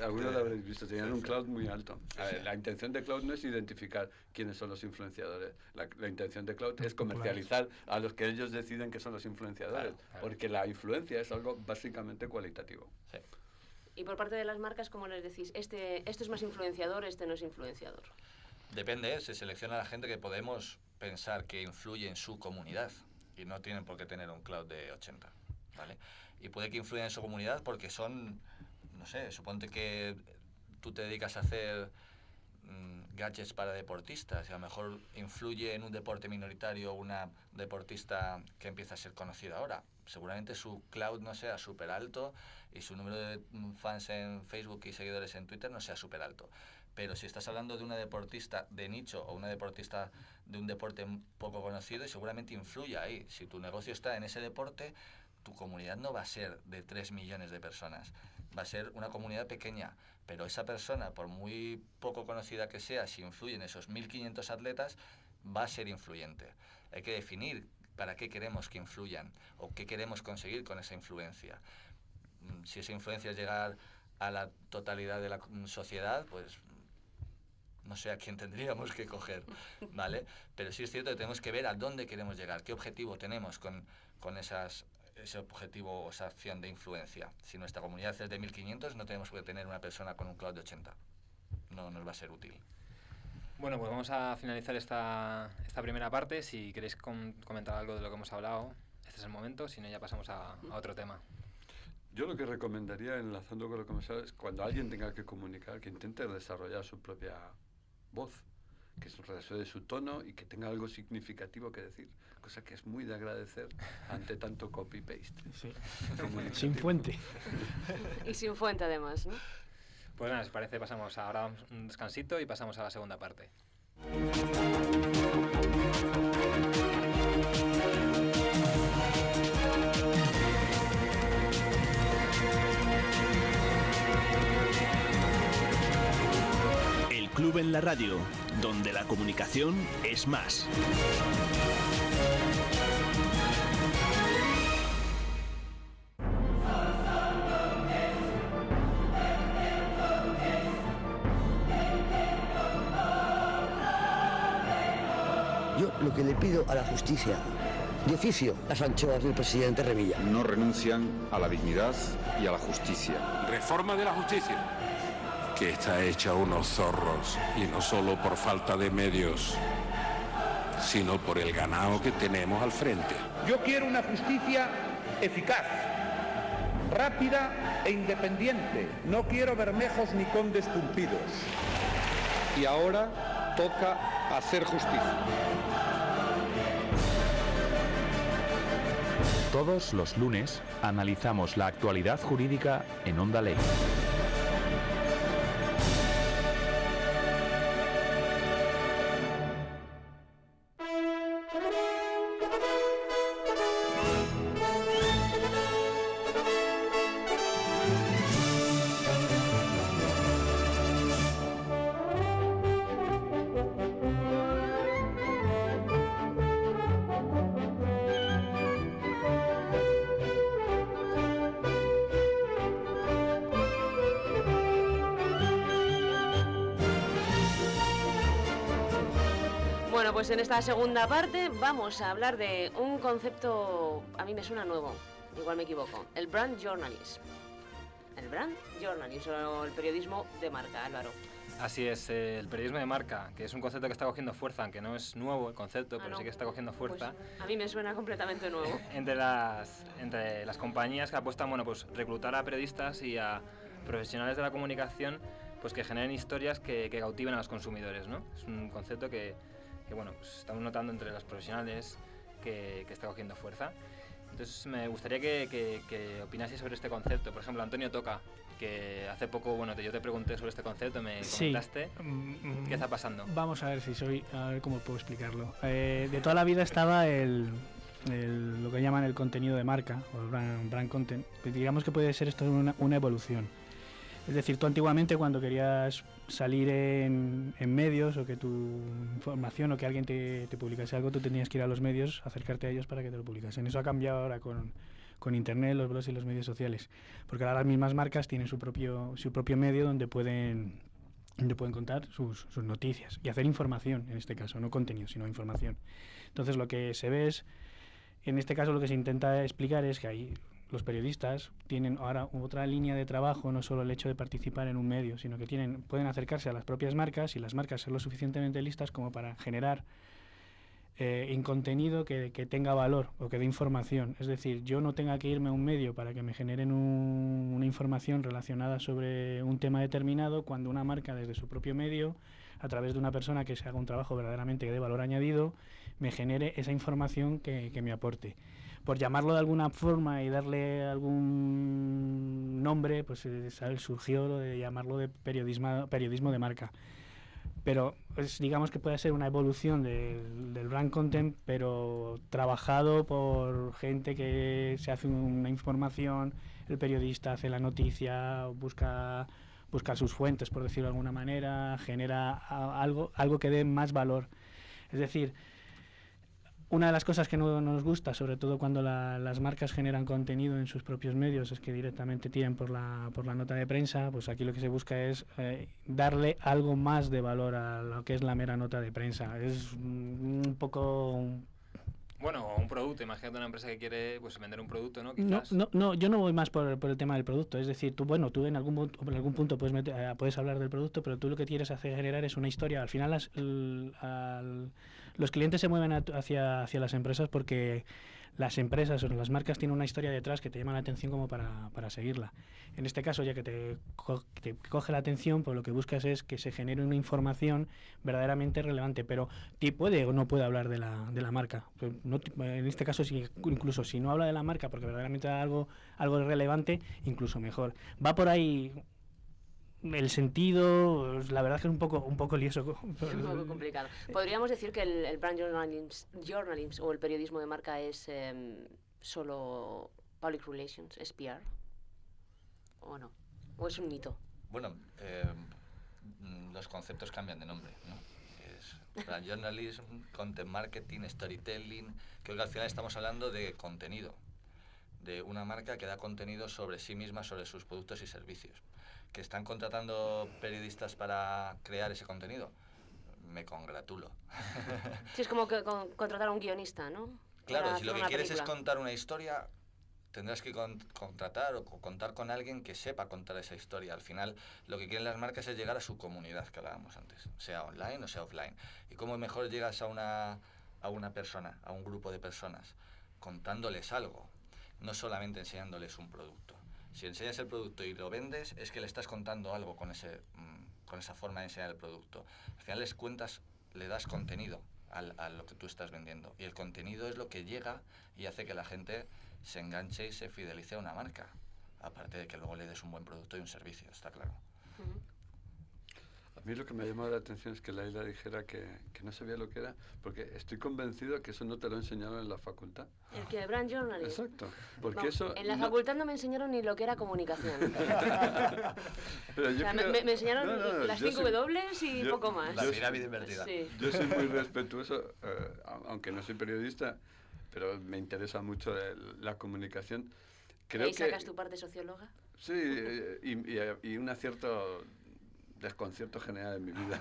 Algunos lo habréis visto, tenían un cloud muy alto. A ver, la intención de cloud no es identificar quiénes son los influenciadores. La intención de cloud es comercializar a los que ellos deciden que son los influenciadores, porque la influencia es algo básicamente cualitativo. Sí. Y por parte de las marcas, ¿cómo les decís? Este es más influenciador, este no es influenciador. Depende, se selecciona a la gente que podemos pensar que influye en su comunidad y no tienen por qué tener un cloud de 80, ¿vale? Y puede que influyan en su comunidad porque son, no sé, suponte que tú te dedicas a hacer gadgets para deportistas y a lo mejor influye en un deporte minoritario una deportista que empieza a ser conocida ahora. Seguramente su cloud no sea súper alto y su número de fans en Facebook y seguidores en Twitter no sea súper alto. Pero si estás hablando de una deportista de nicho o una deportista de un deporte poco conocido, y seguramente influye ahí. Si tu negocio está en ese deporte, tu comunidad no va a ser de 3 millones de personas. Va a ser una comunidad pequeña. Pero esa persona, por muy poco conocida que sea, si influye en esos 1.500 atletas, va a ser influyente. Hay que definir para qué queremos que influyan o qué queremos conseguir con esa influencia. Si esa influencia es llegar a la totalidad de la sociedad, pues no sé a quién tendríamos que coger, ¿vale? Pero sí es cierto que tenemos que ver a dónde queremos llegar, qué objetivo tenemos con ese objetivo o esa acción de influencia. Si nuestra comunidad es de 1.500, no tenemos que tener una persona con un cloud de 80. No nos va a ser útil. Bueno, pues vamos a finalizar esta primera parte. Si queréis comentar algo de lo que hemos hablado, este es el momento, si no ya pasamos a otro tema. Yo lo que recomendaría, enlazando con lo que hemos hablado, es cuando alguien tenga que comunicar, que intente desarrollar su propia voz, que resuene su tono y que tenga algo significativo que decir, cosa que es muy de agradecer ante tanto copy-paste. Sí. Sin fuente. Y sin fuente además, ¿no? Pues nada, si parece, pasamos ahora un descansito y pasamos a la segunda parte. El Club en la Radio, donde la comunicación es más. Yo lo que le pido a la justicia de oficio las anchoas del presidente Revilla. No renuncian a la dignidad y a la justicia. Reforma de la justicia, que está hecha unos zorros, y no solo por falta de medios, sino por el ganado que tenemos al frente. Yo quiero una justicia eficaz, rápida e independiente. No quiero bermejos ni condes cumplidos. Y ahora toca hacer justicia. Todos los lunes analizamos la actualidad jurídica en Onda Ley. Bueno, pues en esta segunda parte vamos a hablar de un concepto, a mí me suena nuevo, igual me equivoco, el brand journalism. El brand journalism o el periodismo de marca, Álvaro. Así es, el periodismo de marca, que es un concepto que está cogiendo fuerza, aunque no es nuevo el concepto, pero no, sí que está cogiendo fuerza. Pues a mí me suena completamente nuevo. entre las compañías que apuestan, bueno, pues reclutar a periodistas y a profesionales de la comunicación, pues que generen historias que cautiven a los consumidores, ¿no? Es un concepto que bueno, pues estamos notando entre los profesionales que está cogiendo fuerza. Entonces me gustaría que opinaseis sobre este concepto. Por ejemplo, Antonio Toca, que hace poco, bueno, yo te pregunté sobre este concepto, me comentaste. ¿Qué está pasando? Vamos a ver a ver cómo puedo explicarlo. De toda la vida estaba lo que llaman el contenido de marca, o el brand content. Digamos que puede ser esto una evolución. Es decir, tú antiguamente cuando querías salir en medios o que tu información o que alguien te publicase algo, tú tenías que ir a los medios, acercarte a ellos para que te lo publicasen. Eso ha cambiado ahora con Internet, los blogs y los medios sociales. Porque ahora las mismas marcas tienen su propio medio donde pueden contar sus noticias y hacer información, en este caso, no contenido, sino información. Entonces lo que se ve es, en este caso lo que se intenta explicar es que hay... Los periodistas tienen ahora otra línea de trabajo, no solo el hecho de participar en un medio, sino que pueden acercarse a las propias marcas y las marcas ser lo suficientemente listas como para generar en contenido que tenga valor o que dé información. Es decir, yo no tenga que irme a un medio para que me generen una información relacionada sobre un tema determinado, cuando una marca desde su propio medio, a través de una persona que se haga un trabajo verdaderamente de valor añadido, me genere esa información que me aporte. Por llamarlo de alguna forma y darle algún nombre, pues surgió lo de llamarlo de periodismo de marca. Pero digamos que puede ser una evolución del brand content, pero trabajado por gente que se hace una información, el periodista hace la noticia, busca sus fuentes, por decirlo de alguna manera, genera algo que dé más valor. Es decir, una de las cosas que no nos gusta, sobre todo cuando las marcas generan contenido en sus propios medios, es que directamente tiran por la nota de prensa. Pues aquí lo que se busca es darle algo más de valor a lo que es la mera nota de prensa. Es un poco... Bueno, un producto, imagínate una empresa que quiere pues vender un producto, ¿no? Quizás. No, yo no voy más por el tema del producto. Es decir, tú en algún punto puedes hablar del producto, pero tú lo que quieres generar es una historia. Al final los clientes se mueven hacia las empresas porque las empresas o las marcas tienen una historia detrás que te llama la atención como para seguirla. En este caso, ya que te coge la atención, pues lo que buscas es que se genere una información verdaderamente relevante, pero puede o no puede hablar de la marca. En este caso, incluso si no habla de la marca porque verdaderamente da algo relevante, incluso mejor. Va por ahí el sentido, la verdad es que es un poco lioso. Un poco complicado. ¿Podríamos decir que el brand journalism o el periodismo de marca es solo public relations, es PR? ¿O no? ¿O es un mito? Bueno, los conceptos cambian de nombre, ¿no? Es brand journalism, content marketing, storytelling. Creo que al final estamos hablando de contenido, de una marca que da contenido sobre sí misma, sobre sus productos y servicios. ¿Que están contratando periodistas para crear ese contenido? Me congratulo. Sí, es como que contratar a un guionista, ¿no? Claro, si lo hacer que una quieres es película. contar una historia, tendrás que contratar o contar con alguien que sepa contar esa historia. Al final, lo que quieren las marcas es llegar a su comunidad, que hablábamos antes, sea online o sea offline. ¿Y cómo mejor llegas a una persona, a un grupo de personas? Contándoles algo, no solamente enseñándoles un producto. Si enseñas el producto y lo vendes, es que le estás contando algo con esa forma de enseñar el producto. Al final le das contenido a lo que tú estás vendiendo. Y el contenido es lo que llega y hace que la gente se enganche y se fidelice a una marca. Aparte de que luego le des un buen producto y un servicio, está claro. A mí lo que me ha llamado la atención es que Laila dijera que no sabía lo que era, porque estoy convencido que eso no te lo enseñaron en la facultad. El que brand journalism. Exacto, porque Vamos, eso... en la facultad no me enseñaron ni lo que era comunicación. Pero yo o sea, creo... me enseñaron las 5 W y poco más. La pirámide invertida. Sí. Yo soy muy respetuoso, aunque no soy periodista, pero me interesa mucho la comunicación. Creo ¿Ahí sacas tu parte socióloga? Sí, y un cierto desconcierto general en mi vida.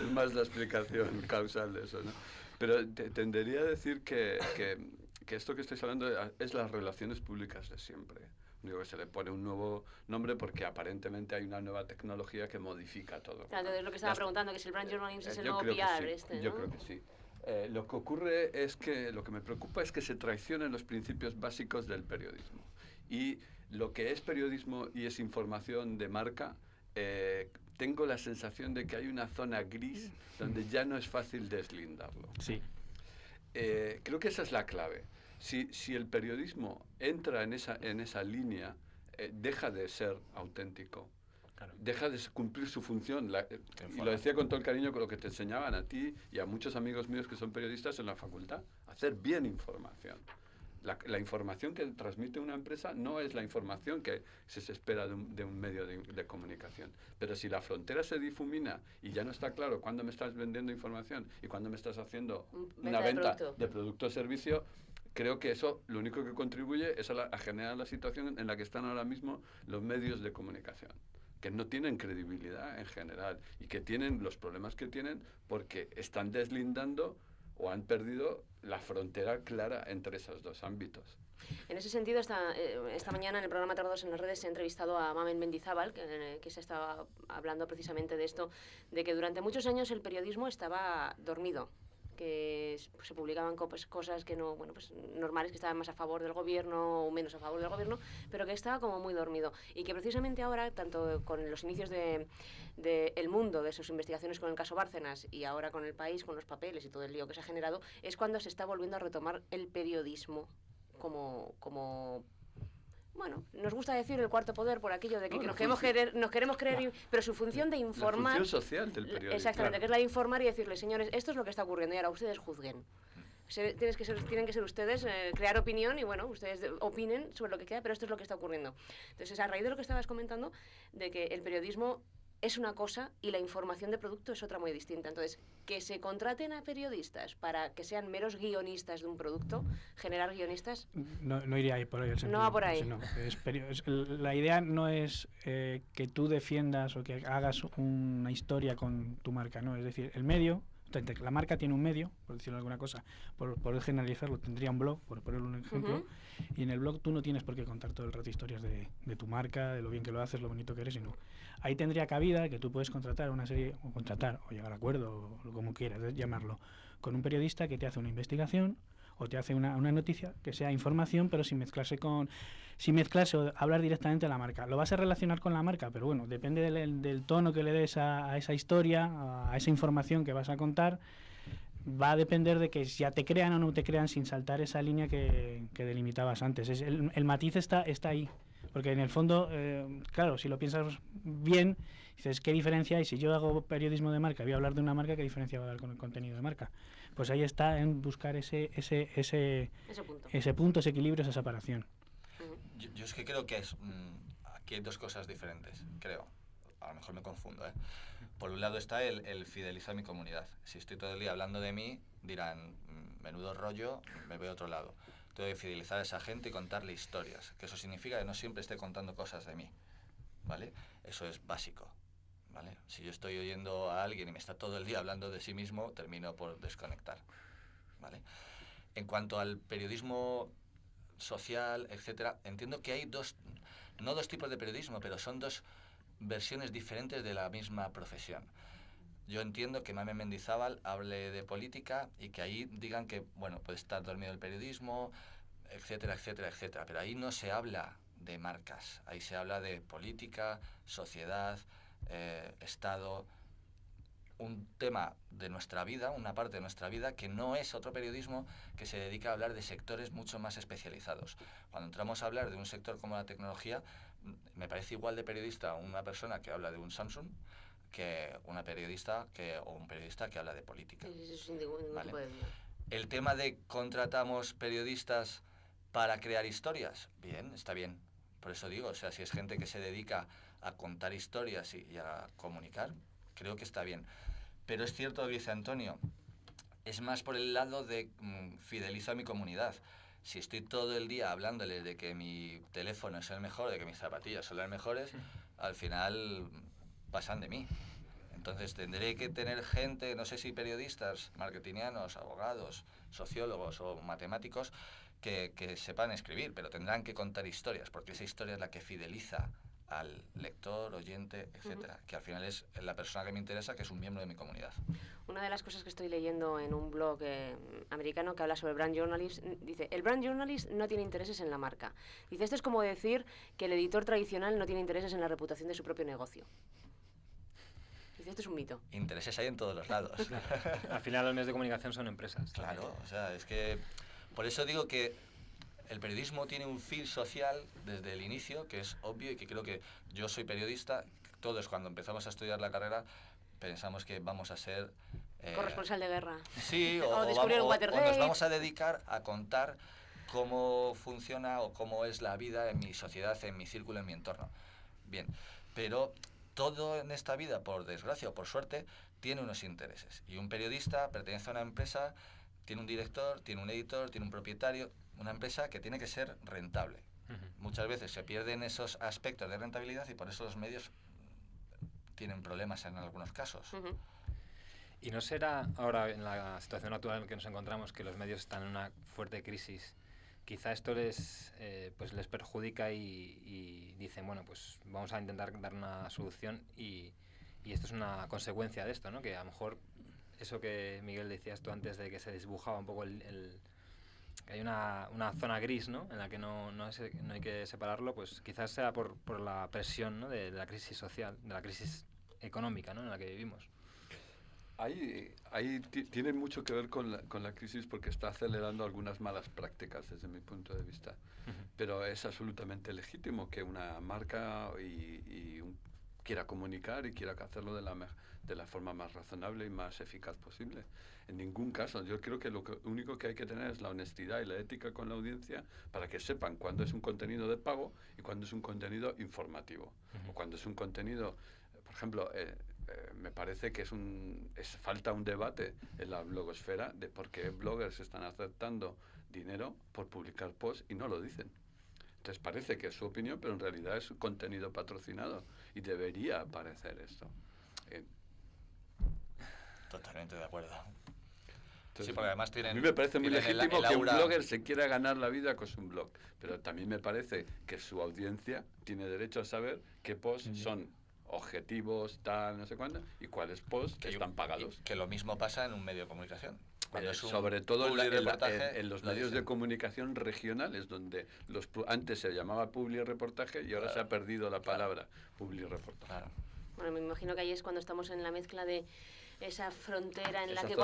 Es más la explicación causal de eso, ¿no? Pero tendería a decir que esto que estáis hablando es las relaciones públicas de siempre. Digo que se le pone un nuevo nombre porque aparentemente hay una nueva tecnología que modifica todo. Claro, entonces lo que estaba preguntando, que si el brand journalism es el nuevo creo que PR, sí, ¿no? Yo creo que sí. Lo que ocurre es que lo que me preocupa es que se traicionen los principios básicos del periodismo. Y lo que es periodismo y es información de marca, tengo la sensación de que hay una zona gris donde ya no es fácil deslindarlo. Sí. Creo que esa es la clave. Si el periodismo entra en esa línea, deja de ser auténtico. Claro. Deja de cumplir su función. Y lo decía con todo el cariño con lo que te enseñaban a ti y a muchos amigos míos que son periodistas en la facultad. Hacer bien información. La información que transmite una empresa no es la información que se espera de un medio de comunicación. Pero si la frontera se difumina y ya no está claro cuándo me estás vendiendo información y cuándo me estás haciendo una venta de producto o servicio, creo que eso lo único que contribuye es a generar la situación en la que están ahora mismo los medios de comunicación, que no tienen credibilidad en general y que tienen los problemas que tienen porque están deslindando o han perdido la frontera clara entre esos dos ámbitos. En ese sentido, esta mañana en el programa Tardos en las Redes se ha entrevistado a Mamen Mendizábal, que se estaba hablando precisamente de esto, de que durante muchos años el periodismo estaba dormido, que se publicaban cosas que no, bueno, pues normales, que estaban más a favor del gobierno o menos a favor del gobierno, pero que estaba como muy dormido. Y que precisamente ahora, tanto con los inicios de El Mundo, de sus investigaciones con el caso Bárcenas, y ahora con El País, con los papeles y todo el lío que se ha generado, es cuando se está volviendo a retomar el periodismo como bueno, nos gusta decir el cuarto poder por aquello de que nos queremos creer, pero su función de informar... La función social del periodismo. Exactamente, claro. Que es la de informar y decirles, señores, esto es lo que está ocurriendo y ahora ustedes juzguen. Tienen que ser ustedes, crear opinión y bueno, ustedes opinen sobre lo que queda, pero esto es lo que está ocurriendo. Entonces, a raíz de lo que estabas comentando, de que el periodismo es una cosa y la información de producto es otra muy distinta. Entonces, que se contraten a periodistas para que sean meros guionistas de un producto, generar guionistas... No iría ahí por ahí el sentido. No va por ahí. No, la idea no es que tú defiendas o que hagas una historia con tu marca, no. Es decir, el medio... La marca tiene un medio, por decirlo alguna cosa, por generalizarlo, tendría un blog, por ponerle un ejemplo, y en el blog tú no tienes por qué contar todo el rato historias de tu marca, de lo bien que lo haces, lo bonito que eres, sino ahí tendría cabida que tú puedes contratar una serie, o llegar a acuerdo, o como quieras llamarlo, con un periodista que te hace una investigación o te hace una noticia que sea información, pero sin mezclarse o hablar directamente de la marca. Lo vas a relacionar con la marca, pero bueno, depende del tono que le des a esa historia, a esa información que vas a contar, va a depender de que ya te crean o no te crean sin saltar esa línea que delimitabas antes. El matiz está ahí, porque en el fondo, claro, si lo piensas bien, dices, ¿qué diferencia hay? Si yo hago periodismo de marca y voy a hablar de una marca, ¿qué diferencia va a haber con el contenido de marca? Pues ahí está en buscar ese punto, ese equilibrio, esa separación. Yo es que creo que aquí hay dos cosas diferentes, creo. A lo mejor me confundo, ¿eh? Por un lado está el fidelizar mi comunidad. Si estoy todo el día hablando de mí, dirán, menudo rollo, me voy a otro lado. Tengo que fidelizar a esa gente y contarle historias, que eso significa que no siempre esté contando cosas de mí, ¿vale? Eso es básico, ¿vale? Si yo estoy oyendo a alguien y me está todo el día hablando de sí mismo, termino por desconectar, ¿vale? En cuanto al periodismo social, etcétera, entiendo que hay no dos tipos de periodismo, pero son dos versiones diferentes de la misma profesión. Yo entiendo que Mamen Mendizábal hable de política y que ahí digan que, bueno, puede estar dormido el periodismo, etcétera, etcétera, etcétera. Pero ahí no se habla de marcas, ahí se habla de política, sociedad, Estado, un tema de nuestra vida, una parte de nuestra vida que no es otro periodismo que se dedica a hablar de sectores mucho más especializados. Cuando entramos a hablar de un sector como la tecnología, me parece igual de periodista una persona que habla de un Samsung que una periodista o un periodista que habla de política. ¿Vale? El tema de contratamos periodistas para crear historias, bien, está bien. Por eso digo, o sea, si es gente que se dedica a contar historias y a comunicar, creo que está bien. Pero es cierto lo que dice Antonio, es más por el lado de fidelizo a mi comunidad. Si estoy todo el día hablándoles de que mi teléfono es el mejor, de que mis zapatillas son las mejores, al final pasan de mí. Entonces tendré que tener gente, no sé si periodistas, marketingianos, abogados, sociólogos o matemáticos, que sepan escribir, pero tendrán que contar historias, porque esa historia es la que fideliza al lector, oyente, etcétera, que al final es la persona que me interesa, que es un miembro de mi comunidad. Una de las cosas que estoy leyendo en un blog americano que habla sobre brand journalism, dice, el brand journalist no tiene intereses en la marca. Dice, esto es como decir que el editor tradicional no tiene intereses en la reputación de su propio negocio. Dice, esto es un mito. Intereses hay en todos los lados. Al final los medios de comunicación son empresas. Claro, o sea, es que por eso digo que el periodismo tiene un fin social desde el inicio, que es obvio y que creo que yo soy periodista, todos cuando empezamos a estudiar la carrera pensamos que vamos a ser... corresponsal de guerra. Sí, o nos vamos a dedicar a contar cómo funciona o cómo es la vida en mi sociedad, en mi círculo, en mi entorno. Bien, pero todo en esta vida, por desgracia o por suerte, tiene unos intereses. Y un periodista pertenece a una empresa, tiene un director, tiene un editor, tiene un propietario, una empresa que tiene que ser rentable. Muchas veces se pierden esos aspectos de rentabilidad y por eso los medios tienen problemas en algunos casos. ¿Y no será ahora, en la situación actual en la que nos encontramos, que los medios están en una fuerte crisis? Quizá esto les perjudica y dicen, bueno, pues vamos a intentar dar una solución y esto es una consecuencia de esto, ¿no? Que a lo mejor eso que Miguel decías tú antes de que se desdibujaba un poco que hay una zona gris, ¿no? En la que no hay que separarlo, pues quizás sea por la presión, ¿no? de la crisis social, de la crisis económica, ¿no? En la que vivimos. Ahí tiene mucho que ver con la crisis porque está acelerando algunas malas prácticas desde mi punto de vista. Pero es absolutamente legítimo que una marca quiera comunicar y quiera hacerlo de la forma más razonable y más eficaz posible. En ningún caso, yo creo que lo único que hay que tener es la honestidad y la ética con la audiencia para que sepan cuándo es un contenido de pago y cuándo es un contenido informativo. O cuando es un contenido, por ejemplo, me parece que falta un debate en la blogosfera de por qué bloggers están aceptando dinero por publicar posts y no lo dicen. Entonces parece que es su opinión, pero en realidad es contenido patrocinado y debería aparecer esto. Totalmente de acuerdo. Entonces, sí, porque además a mí me parece muy legítimo que un blogger se quiera ganar la vida con su blog, pero también me parece que su audiencia tiene derecho a saber qué posts son objetivos, tal, no sé cuándo, y cuáles posts están pagados. Que lo mismo pasa en un medio de comunicación. Sobre todo en los medios de comunicación regionales, donde antes se llamaba publireportaje y ahora se ha perdido la palabra publireportaje. Bueno, me imagino que ahí es cuando estamos en la mezcla de esa frontera en la que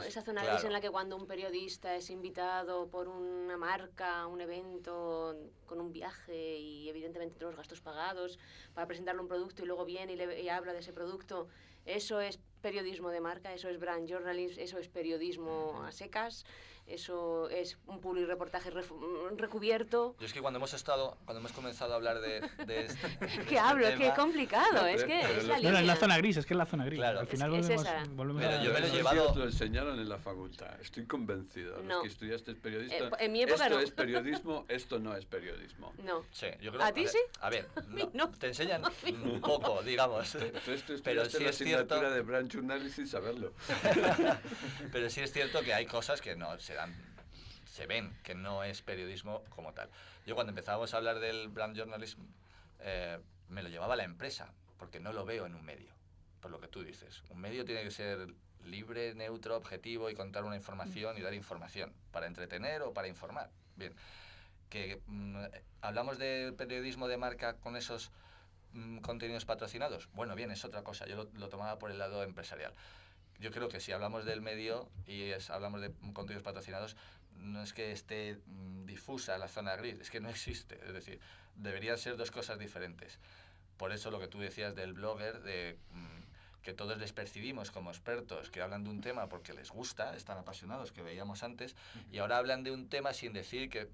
esa zona gris en la que cuando un periodista es invitado por una marca a un evento con un viaje y evidentemente todos los gastos pagados para presentarle un producto y luego viene y habla de ese producto, eso es periodismo de marca, eso es brand journalism, eso es periodismo a secas, eso es un publireportaje recubierto. Yo es que cuando hemos comenzado a hablar de ¿Qué hablo? Qué complicado, es que es la línea. No, es la zona gris, es la zona gris. Claro. Al final volvemos pero a... yo me lo he llevado... Lo enseñaron en la facultad, estoy convencido. No. Los que estudiaste periodista, en mi época esto es periodismo, esto no es periodismo. No. Sí, yo creo, ¿A ti sí? A ver, no. Te enseñan un poco, digamos. Entonces tú pero estudiaste sí la es cierto... asignatura de brand journalism sin saberlo. Pero sí es cierto que hay cosas que no se dan se ven que no es periodismo como tal. Yo cuando empezábamos a hablar del brand journalism, me lo llevaba a la empresa, porque no lo veo en un medio, por lo que tú dices. Un medio tiene que ser libre, neutro, objetivo y contar una información y dar información, para entretener o para informar. Bien, que hablamos de periodismo de marca con esos contenidos patrocinados. Bueno, bien, es otra cosa. Yo lo tomaba por el lado empresarial. Yo creo que si hablamos del medio y hablamos de contenidos patrocinados, no es que esté difusa la zona gris, es que no existe. Es decir, deberían ser dos cosas diferentes. Por eso lo que tú decías del blogger, de que todos les percibimos como expertos, que hablan de un tema porque les gusta, están apasionados, que veíamos antes, y ahora hablan de un tema sin decir que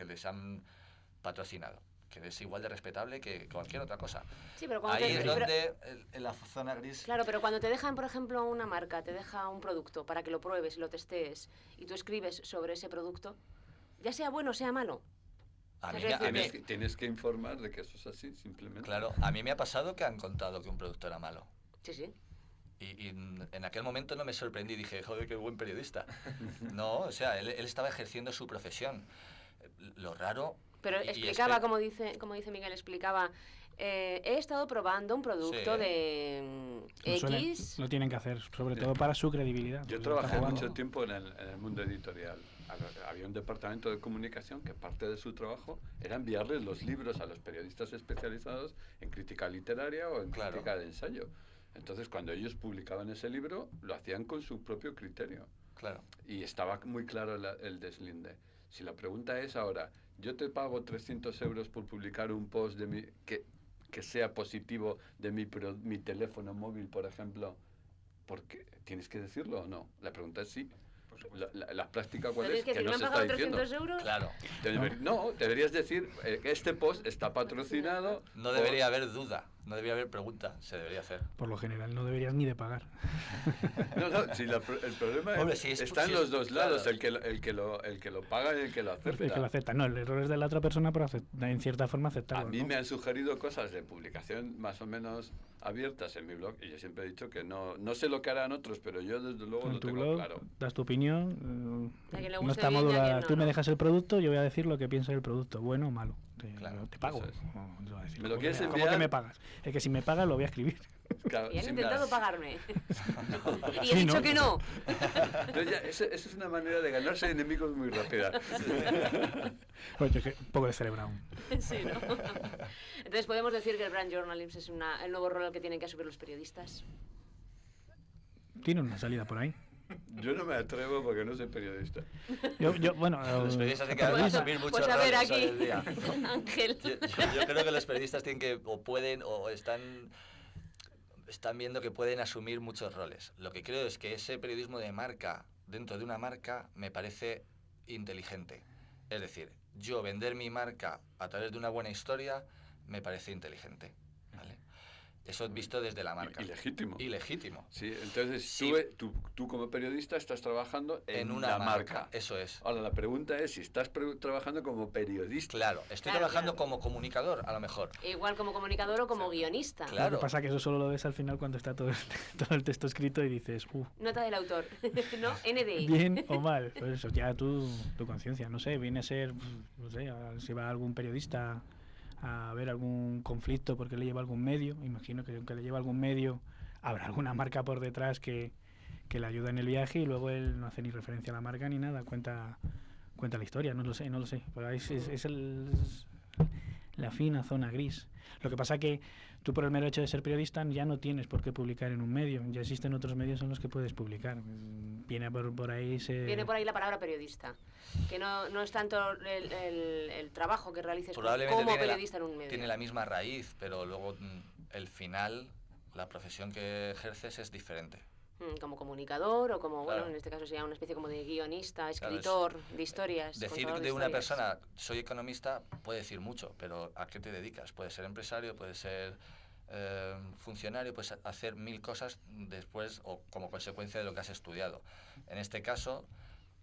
les han patrocinado, que es igual de respetable que cualquier otra cosa. Sí, pero cuando ahí es donde en la zona gris... Claro, pero cuando te dejan, por ejemplo, una marca, te deja un producto para que lo pruebes y lo testees, y tú escribes sobre ese producto, ya sea bueno o sea malo. Tienes que informar de que eso es así, simplemente. Claro, a mí me ha pasado que han contado que un producto era malo. Sí, sí. Y en aquel momento no me sorprendí, dije, joder, qué buen periodista. No, o sea, él estaba ejerciendo su profesión. Lo raro... Pero explicaba, como dice Miguel, explicaba, he estado probando un producto de X... Lo tienen que hacer, sobre todo para su credibilidad. Yo trabajé mucho tiempo en el mundo editorial. Había un departamento de comunicación que parte de su trabajo era enviarles los libros a los periodistas especializados en crítica literaria o en crítica de ensayo. Entonces, cuando ellos publicaban ese libro, lo hacían con su propio criterio. Claro. Y estaba muy claro el deslinde. Si la pregunta es ahora, yo te pago 300 euros por publicar un post de que sea positivo de mi teléfono móvil, por ejemplo, ¿porque tienes que decirlo o no? La pregunta es sí. La práctica cuál es, que no se está diciendo. 300 euros? Claro. No, deberías decir, este post está patrocinado. No debería haber duda, no debería haber pregunta, se debería hacer. Por lo general no deberías ni de pagar. No, si el problema está en los dos lados, el que lo paga y el que lo acepta. El que lo acepta. No, el error es de la otra persona por en cierta forma aceptarlo. A mí me han sugerido cosas de publicación más o menos abiertas en mi blog y yo siempre he dicho que no sé lo que harán otros, pero yo desde luego lo tengo claro. Das tu opinión, no está modulada. Tú me dejas el producto, yo voy a decir lo que pienso del producto, bueno o malo. Te pago. ¿Me lo quieres enviar? ¿Cómo que me pagas? Es que si me pagas lo voy a escribir. Claro, y han intentado pagarme. Y he dicho que no. Eso es una manera de ganarse enemigos muy rápida. Oye, un poco de cerebro. Sí, ¿no? Entonces, ¿podemos decir que el brand journalism es el nuevo rol al que tienen que asumir los periodistas? Tiene una salida por ahí. Yo no me atrevo porque no soy periodista. Bueno, los periodistas tienen que asumir muchos pues a ver, roles aquí, hoy en día. Ángel. Yo creo que los periodistas tienen que, o pueden, o están viendo que pueden asumir muchos roles. Lo que creo es que ese periodismo de marca, dentro de una marca, me parece inteligente. Es decir, yo vender mi marca a través de una buena historia me parece inteligente. ¿Vale? Eso visto desde la marca. Ilegítimo. Ilegítimo. Sí, entonces sí. Tú como periodista estás trabajando en una marca. Eso es. Ahora, la pregunta es si estás trabajando como periodista. Claro, estoy trabajando como comunicador, a lo mejor. Igual como comunicador o como guionista. Claro. Lo que pasa es que eso solo lo ves al final cuando está todo el texto escrito y dices, Nota del autor, ¿no? NDI. Bien o mal. Pues eso, ya tu conciencia, no sé, viene a ser, no sé, si va algún periodista a ver algún conflicto porque le lleva algún medio, imagino que aunque le lleva algún medio habrá alguna marca por detrás que le ayuda en el viaje y luego él no hace ni referencia a la marca ni nada, cuenta la historia, no lo sé, pero es la fina zona gris. Lo que pasa que tú por el mero hecho de ser periodista ya no tienes por qué publicar en un medio, ya existen otros medios en los que puedes publicar. Viene por ahí la palabra periodista, que no es tanto el trabajo que realices como periodista en un medio. Tiene la misma raíz, pero luego el final, la profesión que ejerces es diferente. Como comunicador o como, claro. Bueno, en este caso sería una especie como de guionista, escritor, de historias. Decir de una persona, soy economista, puede decir mucho, pero ¿a qué te dedicas? Puedes ser empresario, puedes ser funcionario, puedes hacer 1000 cosas después o como consecuencia de lo que has estudiado. En este caso,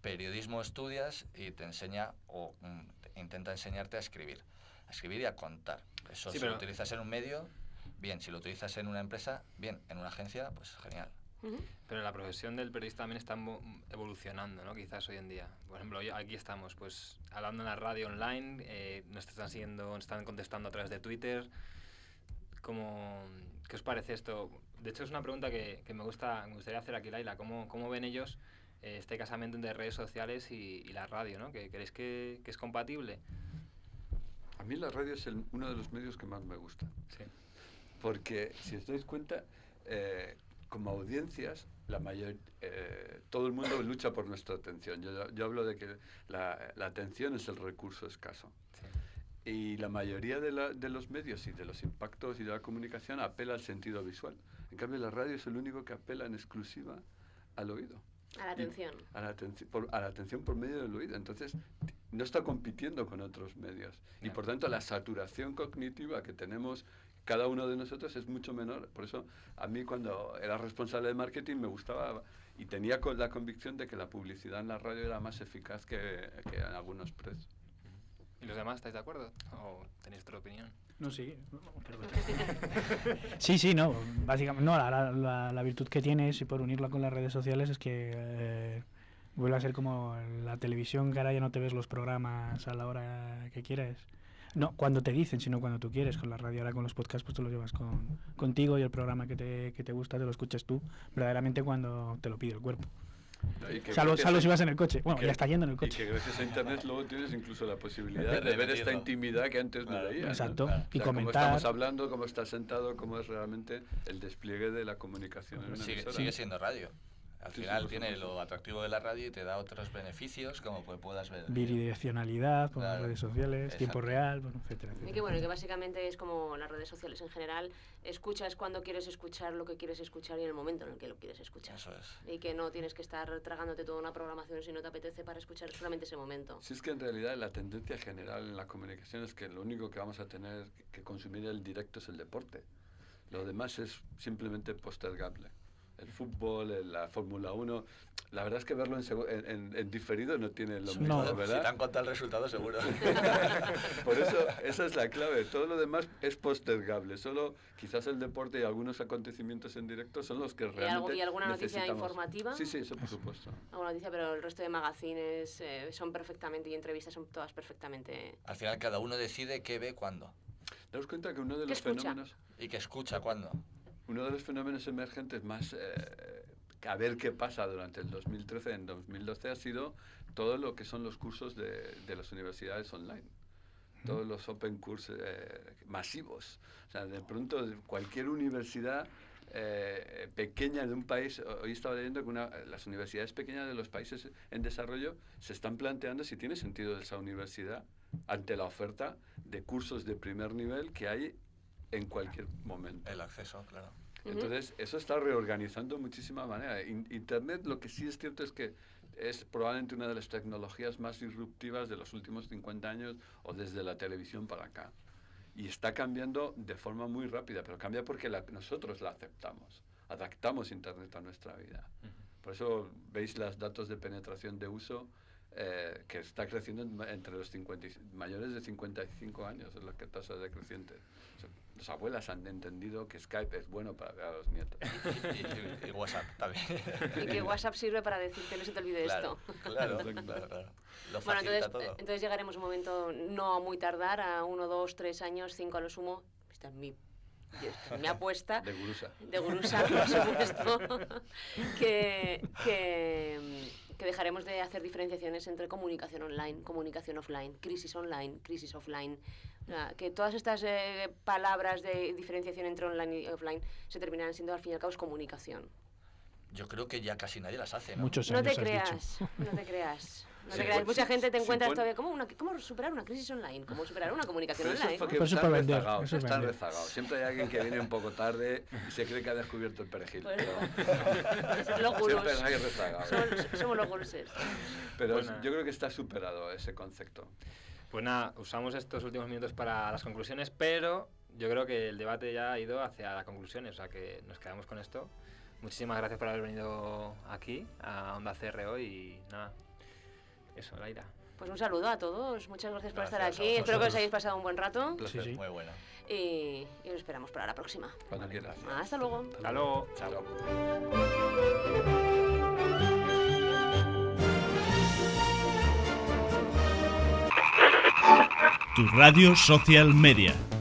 periodismo estudias y te enseña o intenta enseñarte a escribir y a contar. Eso sí, si lo utilizas en un medio, bien, si lo utilizas en una empresa, bien, en una agencia, pues genial. Pero la profesión del periodista también está evolucionando, ¿no? Quizás hoy en día. Por ejemplo, aquí estamos pues hablando en la radio online, nos están siguiendo, nos están contestando a través de Twitter. ¿Qué os parece esto? De hecho, es una pregunta que me gustaría hacer aquí, Laila. ¿Cómo ven ellos este casamiento entre redes sociales y la radio, ¿no? ¿Creéis que es compatible? A mí la radio es uno de los medios que más me gusta. Sí. Porque, si os dais cuenta, como audiencias, todo el mundo lucha por nuestra atención. Yo hablo de que la atención es el recurso escaso. Sí. Y la mayoría de los medios y de los impactos y de la comunicación apela al sentido visual. En cambio, la radio es el único que apela en exclusiva al oído. A la atención. A la atención por medio del oído. Entonces, no está compitiendo con otros medios. Y por tanto, la saturación cognitiva que tenemos cada uno de nosotros es mucho menor. Por eso, a mí cuando era responsable de marketing me gustaba y tenía la convicción de que la publicidad en la radio era más eficaz que en algunos press. ¿Y los demás estáis de acuerdo? ¿O tenéis otra opinión? No, sí. Sí, no. Básicamente, no, la virtud que tiene, y por unirla con las redes sociales, es que vuelve a ser como la televisión, que ahora ya no te ves los programas a la hora que quieres. No, cuando te dicen, sino cuando tú quieres. Con la radio, ahora con los podcasts, pues te lo llevas contigo, y el programa que te gusta te lo escuchas tú, verdaderamente cuando te lo pide el cuerpo. Salvo si vas en el coche. Bueno, ya está yendo en el coche. Y que gracias a Internet luego tienes incluso la posibilidad de ver esta intimidad que antes no veías. Exacto. ¿no? Y comentar. Cómo estamos hablando, cómo estás sentado, cómo es realmente el despliegue de la comunicación en una emisora. Sigue siendo radio. Al final tiene lo atractivo de la radio y te da otros beneficios, como puedas ver. Bidireccionalidad por las redes sociales, tiempo real, bueno, etcétera. Y que bueno, que básicamente es como las redes sociales en general, escuchas cuando quieres escuchar lo que quieres escuchar y en el momento en el que lo quieres escuchar. Eso es. Y que no tienes que estar tragándote toda una programación si no te apetece para escuchar solamente ese momento. Sí, es que en realidad la tendencia general en la comunicación es que lo único que vamos a tener que consumir el directo es el deporte. Lo demás es simplemente postergable. El fútbol, la Fórmula 1, la verdad es que verlo en diferido no tiene lo mismo, ¿verdad? Si te han contado el resultado, seguro. Por eso, esa es la clave. Todo lo demás es postergable. Solo quizás el deporte y algunos acontecimientos en directo son los que realmente ¿Y alguna noticia necesitamos. informativa? Sí, eso por supuesto. Alguna noticia, pero el resto de magazines son perfectamente, y entrevistas son todas perfectamente... Al final cada uno decide qué ve cuándo. Daos cuenta que uno de los fenómenos... Y que escucha cuándo. Uno de los fenómenos emergentes más a ver qué pasa durante el 2013 en 2012 ha sido todo lo que son los cursos de las universidades online. Todos los open courses masivos. O sea, de pronto cualquier universidad pequeña de un país, hoy estaba leyendo que las universidades pequeñas de los países en desarrollo se están planteando si tiene sentido esa universidad ante la oferta de cursos de primer nivel que hay en cualquier momento. El acceso, claro. Entonces, eso está reorganizando de muchísima manera. Internet, lo que sí es cierto es que es probablemente una de las tecnologías más disruptivas de los últimos 50 años o desde la televisión para acá. Y está cambiando de forma muy rápida, pero cambia porque nosotros la aceptamos. Adaptamos Internet a nuestra vida. Por eso veis los datos de penetración de uso que está creciendo entre los mayores de 55 años, es la tasa decreciente. O sea, las abuelas han entendido que Skype es bueno para ver a los nietos. Y WhatsApp también. Y que WhatsApp sirve para decirte no se te olvide esto. Claro. Lo facilita todo. Entonces llegaremos un momento, no a muy tardar, a 1, 2, 3 años, 5 a lo sumo. Esta es mi apuesta. De gurusa. De gurusa, por supuesto. que dejaremos de hacer diferenciaciones entre comunicación online, comunicación offline, crisis online, crisis offline. Que todas estas palabras de diferenciación entre online y offline se terminarán siendo al fin y al cabo comunicación. Yo creo que ya casi nadie las hace, ¿no? Muchos años no te has creas, dicho. no te creas. No te creas. Mucha gente te encuentra todavía ¿cómo superar una crisis online? ¿Cómo superar una comunicación online? Eso es están rezagados. Siempre hay alguien que viene un poco tarde y se cree que ha descubierto el perejil. Pues los gurús. Siempre hay rezagados. Somos los guruses. Pero yo creo que está superado ese concepto. Pues nada, usamos estos últimos minutos para las conclusiones, pero yo creo que el debate ya ha ido hacia las conclusiones, o sea que nos quedamos con esto. Muchísimas gracias por haber venido aquí a Onda CRO y nada, eso, Laila. Pues un saludo a todos, muchas gracias por estar aquí, espero que os hayáis pasado un buen rato. Un placer. Muy bueno. Y os esperamos para la próxima. Cuando quieras. Hasta luego. Hasta luego. Chao. Tu radio social media.